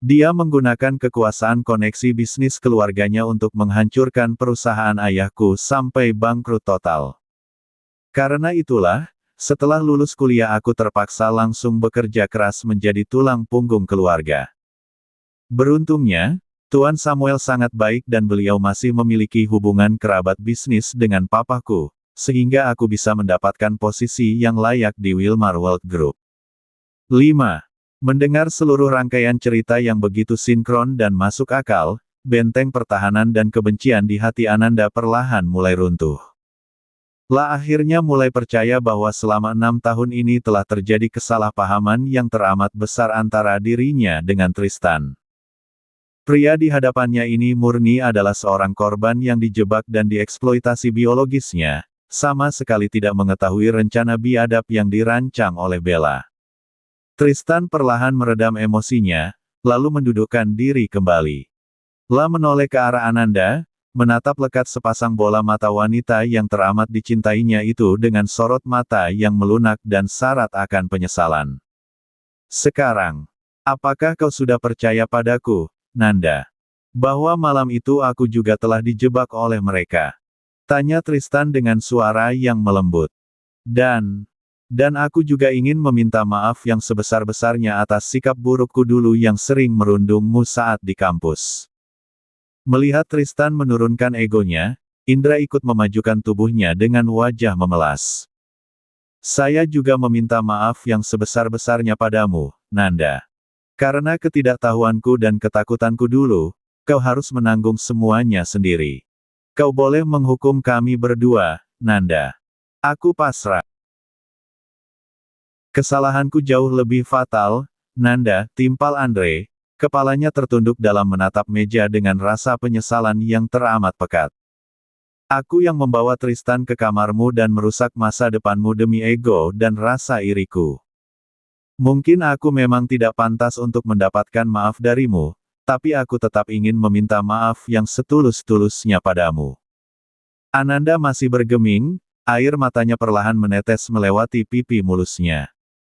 Dia menggunakan kekuasaan koneksi bisnis keluarganya untuk menghancurkan perusahaan ayahku sampai bangkrut total. Karena itulah, setelah lulus kuliah aku terpaksa langsung bekerja keras menjadi tulang punggung keluarga. Beruntungnya, Tuan Samuel sangat baik dan beliau masih memiliki hubungan kerabat bisnis dengan papaku, sehingga aku bisa mendapatkan posisi yang layak di Wilmar World Group. 5. Mendengar seluruh rangkaian cerita yang begitu sinkron dan masuk akal, benteng pertahanan dan kebencian di hati Ananda perlahan mulai runtuh. La akhirnya mulai percaya bahwa selama 6 tahun ini telah terjadi kesalahpahaman yang teramat besar antara dirinya dengan Tristan. Pria di hadapannya ini murni adalah seorang korban yang dijebak dan dieksploitasi biologisnya, sama sekali tidak mengetahui rencana biadab yang dirancang oleh Bella. Tristan perlahan meredam emosinya, lalu mendudukkan diri kembali. La menoleh ke arah Ananda, menatap lekat sepasang bola mata wanita yang teramat dicintainya itu dengan sorot mata yang melunak dan syarat akan penyesalan. Sekarang, apakah kau sudah percaya padaku, Nanda? Bahwa malam itu aku juga telah dijebak oleh mereka. Tanya Tristan dengan suara yang melembut. Dan aku juga ingin meminta maaf yang sebesar-besarnya atas sikap burukku dulu yang sering merundungmu saat di kampus. Melihat Tristan menurunkan egonya, Indra ikut memajukan tubuhnya dengan wajah memelas. Saya juga meminta maaf yang sebesar-besarnya padamu, Nanda. Karena ketidaktahuanku dan ketakutanku dulu, kau harus menanggung semuanya sendiri. Kau boleh menghukum kami berdua, Nanda. Aku pasrah. Kesalahanku jauh lebih fatal, Nanda, timpal Andre, kepalanya tertunduk dalam menatap meja dengan rasa penyesalan yang teramat pekat. Aku yang membawa Tristan ke kamarmu dan merusak masa depanmu demi ego dan rasa iriku. Mungkin aku memang tidak pantas untuk mendapatkan maaf darimu, tapi aku tetap ingin meminta maaf yang setulus-tulusnya padamu. Ananda masih bergeming, air matanya perlahan menetes melewati pipi mulusnya.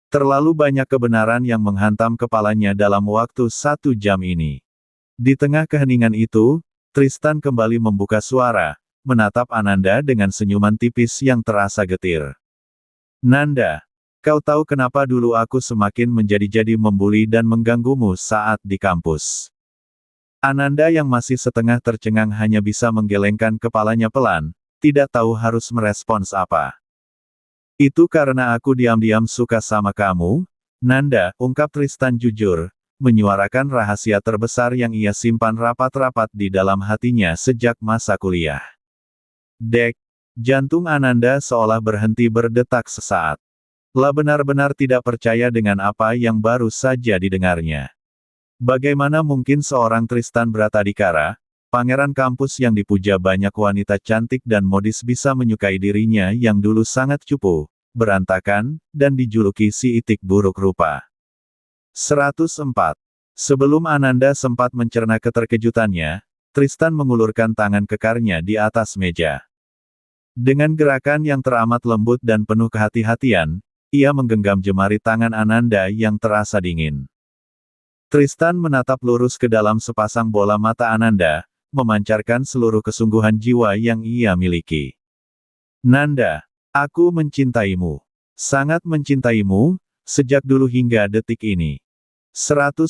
Terlalu banyak kebenaran yang menghantam kepalanya dalam waktu 1 jam ini. Di tengah keheningan itu, Tristan kembali membuka suara, menatap Ananda dengan senyuman tipis yang terasa getir. Nanda, kau tahu kenapa dulu aku semakin menjadi-jadi membuli dan mengganggumu saat di kampus? Ananda yang masih setengah tercengang hanya bisa menggelengkan kepalanya pelan, tidak tahu harus merespons apa. Itu karena aku diam-diam suka sama kamu, Nanda, ungkap Tristan jujur, menyuarakan rahasia terbesar yang ia simpan rapat-rapat di dalam hatinya sejak masa kuliah. Dek, jantung Ananda seolah berhenti berdetak sesaat. La benar-benar tidak percaya dengan apa yang baru saja didengarnya. Bagaimana mungkin seorang Tristan Bratadikara, pangeran kampus yang dipuja banyak wanita cantik dan modis bisa menyukai dirinya yang dulu sangat cupu, berantakan, dan dijuluki si itik buruk rupa. 104. Sebelum Ananda sempat mencerna keterkejutannya, Tristan mengulurkan tangan kekarnya di atas meja. Dengan gerakan yang teramat lembut dan penuh kehati-hatian, ia menggenggam jemari tangan Ananda yang terasa dingin. Tristan menatap lurus ke dalam sepasang bola mata Ananda, memancarkan seluruh kesungguhan jiwa yang ia miliki. Nanda, aku mencintaimu. Sangat mencintaimu, sejak dulu hingga detik ini. 105.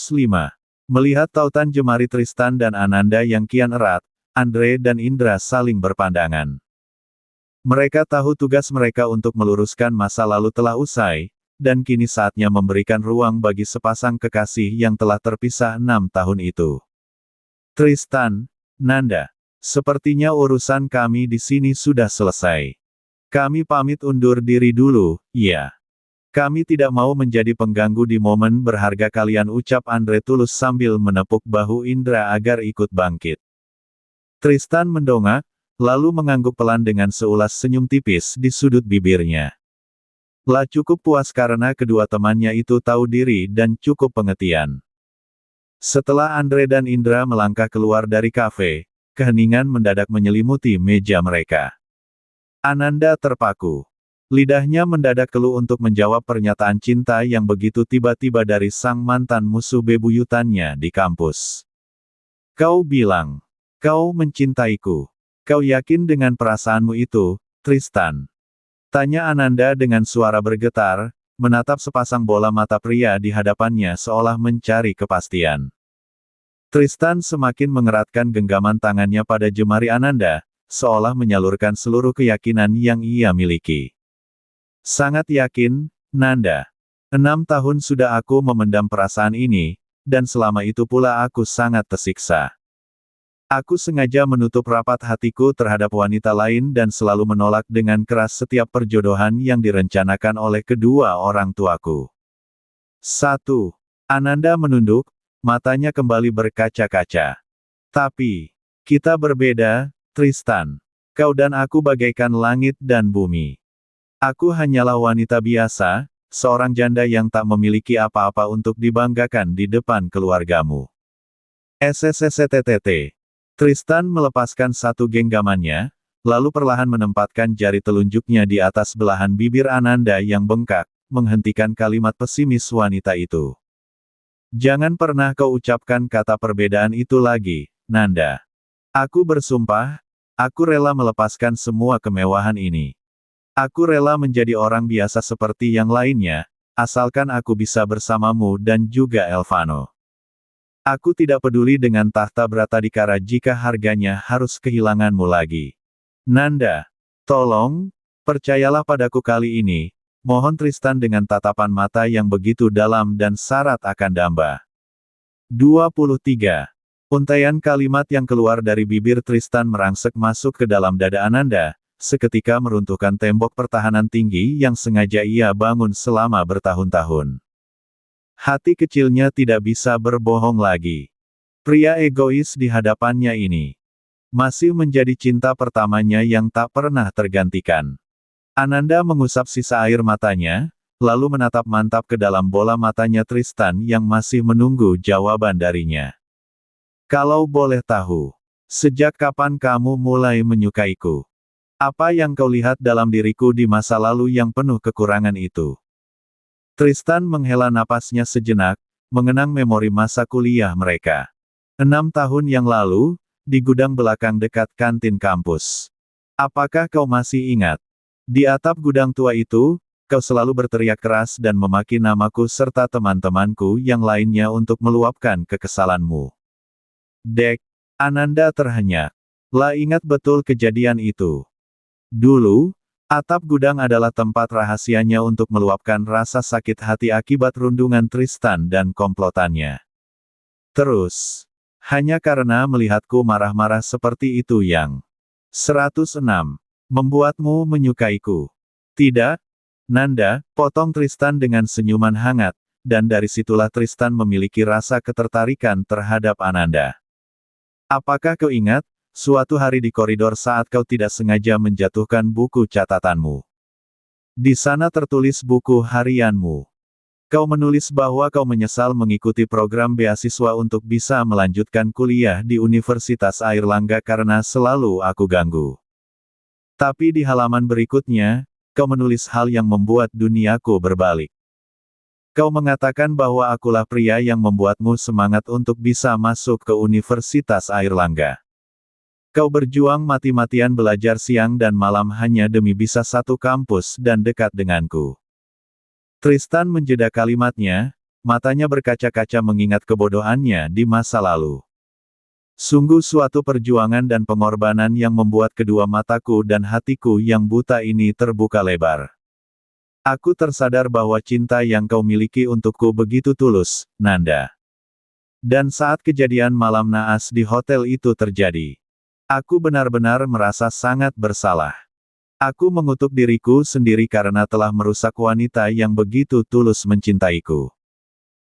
Melihat tautan jemari Tristan dan Ananda yang kian erat, Andre dan Indra saling berpandangan. Mereka tahu tugas mereka untuk meluruskan masa lalu telah usai, dan kini saatnya memberikan ruang bagi sepasang kekasih yang telah terpisah 6 tahun itu. Tristan, Nanda, sepertinya urusan kami di sini sudah selesai. Kami pamit undur diri dulu, ya. Kami tidak mau menjadi pengganggu di momen berharga kalian, ucap Andre tulus sambil menepuk bahu Indra agar ikut bangkit. Tristan mendongak, lalu mengangguk pelan dengan seulas senyum tipis di sudut bibirnya. La cukup puas karena kedua temannya itu tahu diri dan cukup pengertian. Setelah Andre dan Indra melangkah keluar dari kafe, keheningan mendadak menyelimuti meja mereka. Ananda terpaku. Lidahnya mendadak keluh untuk menjawab pernyataan cinta yang begitu tiba-tiba dari sang mantan musuh bebuyutannya di kampus. Kau bilang, kau mencintaiku. Kau yakin dengan perasaanmu itu, Tristan? Tanya Ananda dengan suara bergetar, menatap sepasang bola mata pria di hadapannya seolah mencari kepastian. Tristan semakin mengeratkan genggaman tangannya pada jemari Ananda, seolah menyalurkan seluruh keyakinan yang ia miliki. Sangat yakin, Nanda. 6 tahun sudah aku memendam perasaan ini, dan selama itu pula aku sangat tersiksa. Aku sengaja menutup rapat hatiku terhadap wanita lain dan selalu menolak dengan keras setiap perjodohan yang direncanakan oleh kedua orang tuaku. 1. Ananda menunduk, matanya kembali berkaca-kaca. Tapi, kita berbeda, Tristan. Kau dan aku bagaikan langit dan bumi. Aku hanyalah wanita biasa, seorang janda yang tak memiliki apa-apa untuk dibanggakan di depan keluargamu. SSSTTT. Tristan melepaskan satu genggamannya, lalu perlahan menempatkan jari telunjuknya di atas belahan bibir Ananda yang bengkak, menghentikan kalimat pesimis wanita itu. Jangan pernah kau ucapkan kata perbedaan itu lagi, Nanda. Aku bersumpah, aku rela melepaskan semua kemewahan ini. Aku rela menjadi orang biasa seperti yang lainnya, asalkan aku bisa bersamamu dan juga Elvano. Aku tidak peduli dengan tahta Bratadikara jika harganya harus kehilanganmu lagi. Nanda, tolong, percayalah padaku kali ini, mohon Tristan dengan tatapan mata yang begitu dalam dan syarat akan damba. 23. Untaian kalimat yang keluar dari bibir Tristan merangsek masuk ke dalam dada Ananda, seketika meruntuhkan tembok pertahanan tinggi yang sengaja ia bangun selama bertahun-tahun. Hati kecilnya tidak bisa berbohong lagi. Pria egois di hadapannya ini masih menjadi cinta pertamanya yang tak pernah tergantikan. Ananda mengusap sisa air matanya, lalu menatap mantap ke dalam bola matanya Tristan yang masih menunggu jawaban darinya. Kalau boleh tahu, sejak kapan kamu mulai menyukaiku? Apa yang kau lihat dalam diriku di masa lalu yang penuh kekurangan itu? Tristan menghela napasnya sejenak, mengenang memori masa kuliah mereka. 6 tahun yang lalu, di gudang belakang dekat kantin kampus. Apakah kau masih ingat? Di atap gudang tua itu, kau selalu berteriak keras dan memaki namaku serta teman-temanku yang lainnya untuk meluapkan kekesalanmu. Dek, Ananda terhenyak. Lah ingat betul kejadian itu. Dulu, atap gudang adalah tempat rahasianya untuk meluapkan rasa sakit hati akibat rundungan Tristan dan komplotannya. Terus, hanya karena melihatku marah-marah seperti itu yang 106 membuatmu menyukaiku. Tidak, Nanda, potong Tristan dengan senyuman hangat, dan dari situlah Tristan memiliki rasa ketertarikan terhadap Ananda. Apakah kau ingat, suatu hari di koridor saat kau tidak sengaja menjatuhkan buku catatanmu? Di sana tertulis buku harianmu. Kau menulis bahwa kau menyesal mengikuti program beasiswa untuk bisa melanjutkan kuliah di Universitas Airlangga karena selalu aku ganggu. Tapi di halaman berikutnya, kau menulis hal yang membuat duniaku berbalik. Kau mengatakan bahwa akulah pria yang membuatmu semangat untuk bisa masuk ke Universitas Airlangga. Kau berjuang mati-matian belajar siang dan malam hanya demi bisa satu kampus dan dekat denganku. Tristan menjeda kalimatnya, matanya berkaca-kaca mengingat kebodohannya di masa lalu. Sungguh suatu perjuangan dan pengorbanan yang membuat kedua mataku dan hatiku yang buta ini terbuka lebar. Aku tersadar bahwa cinta yang kau miliki untukku begitu tulus, Nanda. Dan saat kejadian malam naas di hotel itu terjadi, aku benar-benar merasa sangat bersalah. Aku mengutuk diriku sendiri karena telah merusak wanita yang begitu tulus mencintaiku.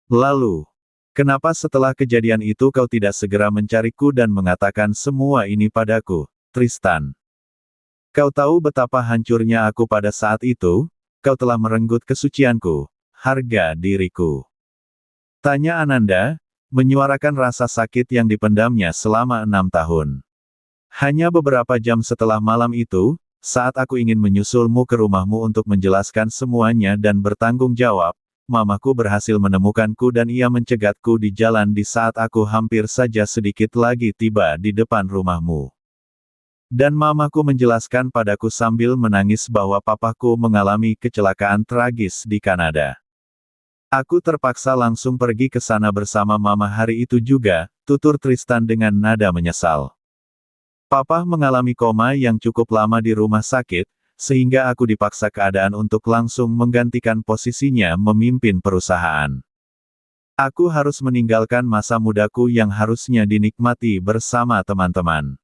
Lalu, kenapa setelah kejadian itu kau tidak segera mencariku dan mengatakan semua ini padaku, Tristan? Kau tahu betapa hancurnya aku pada saat itu, kau telah merenggut kesucianku, harga diriku. Tanya Ananda, menyuarakan rasa sakit yang dipendamnya selama 6 tahun. Hanya beberapa jam setelah malam itu, saat aku ingin menyusulmu ke rumahmu untuk menjelaskan semuanya dan bertanggung jawab, mamaku berhasil menemukanku dan ia mencegatku di jalan di saat aku hampir saja sedikit lagi tiba di depan rumahmu. Dan mamaku menjelaskan padaku sambil menangis bahwa papaku mengalami kecelakaan tragis di Kanada. Aku terpaksa langsung pergi ke sana bersama mama hari itu juga, tutur Tristan dengan nada menyesal. Papa mengalami koma yang cukup lama di rumah sakit, sehingga aku dipaksa keadaan untuk langsung menggantikan posisinya memimpin perusahaan. Aku harus meninggalkan masa mudaku yang harusnya dinikmati bersama teman-teman.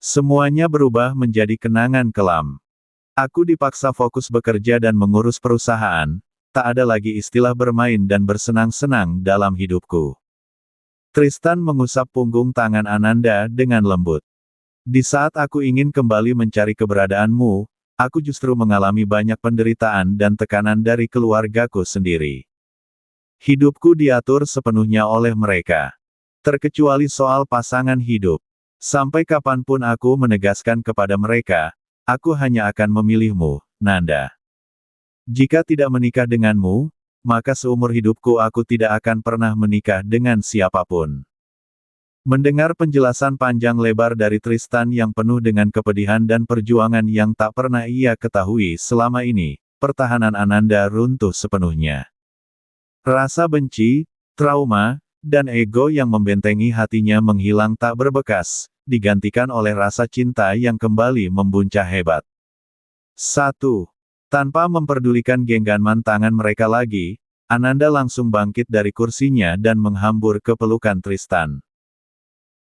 Semuanya berubah menjadi kenangan kelam. Aku dipaksa fokus bekerja dan mengurus perusahaan, tak ada lagi istilah bermain dan bersenang-senang dalam hidupku. Tristan mengusap punggung tangan Ananda dengan lembut. Di saat aku ingin kembali mencari keberadaanmu, aku justru mengalami banyak penderitaan dan tekanan dari keluargaku sendiri. Hidupku diatur sepenuhnya oleh mereka. Terkecuali soal pasangan hidup. Sampai kapanpun aku menegaskan kepada mereka, aku hanya akan memilihmu, Nanda. Jika tidak menikah denganmu, maka seumur hidupku aku tidak akan pernah menikah dengan siapapun. Mendengar penjelasan panjang lebar dari Tristan yang penuh dengan kepedihan dan perjuangan yang tak pernah ia ketahui selama ini, pertahanan Ananda runtuh sepenuhnya. Rasa benci, trauma, dan ego yang membentengi hatinya menghilang tak berbekas, digantikan oleh rasa cinta yang kembali membuncah hebat. 1. Tanpa memperdulikan genggaman tangan mereka lagi, Ananda langsung bangkit dari kursinya dan menghambur ke pelukan Tristan.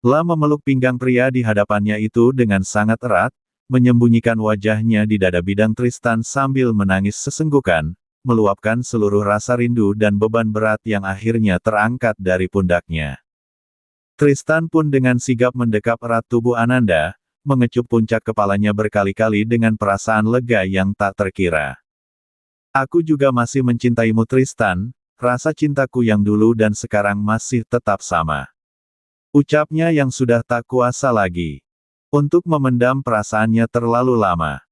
Lah memeluk pinggang pria di hadapannya itu dengan sangat erat, menyembunyikan wajahnya di dada bidang Tristan sambil menangis sesenggukan, meluapkan seluruh rasa rindu dan beban berat yang akhirnya terangkat dari pundaknya. Tristan pun dengan sigap mendekap erat tubuh Ananda, mengecup puncak kepalanya berkali-kali dengan perasaan lega yang tak terkira. Aku juga masih mencintaimu Tristan, rasa cintaku yang dulu dan sekarang masih tetap sama. Ucapnya yang sudah tak kuasa lagi untuk memendam perasaannya terlalu lama.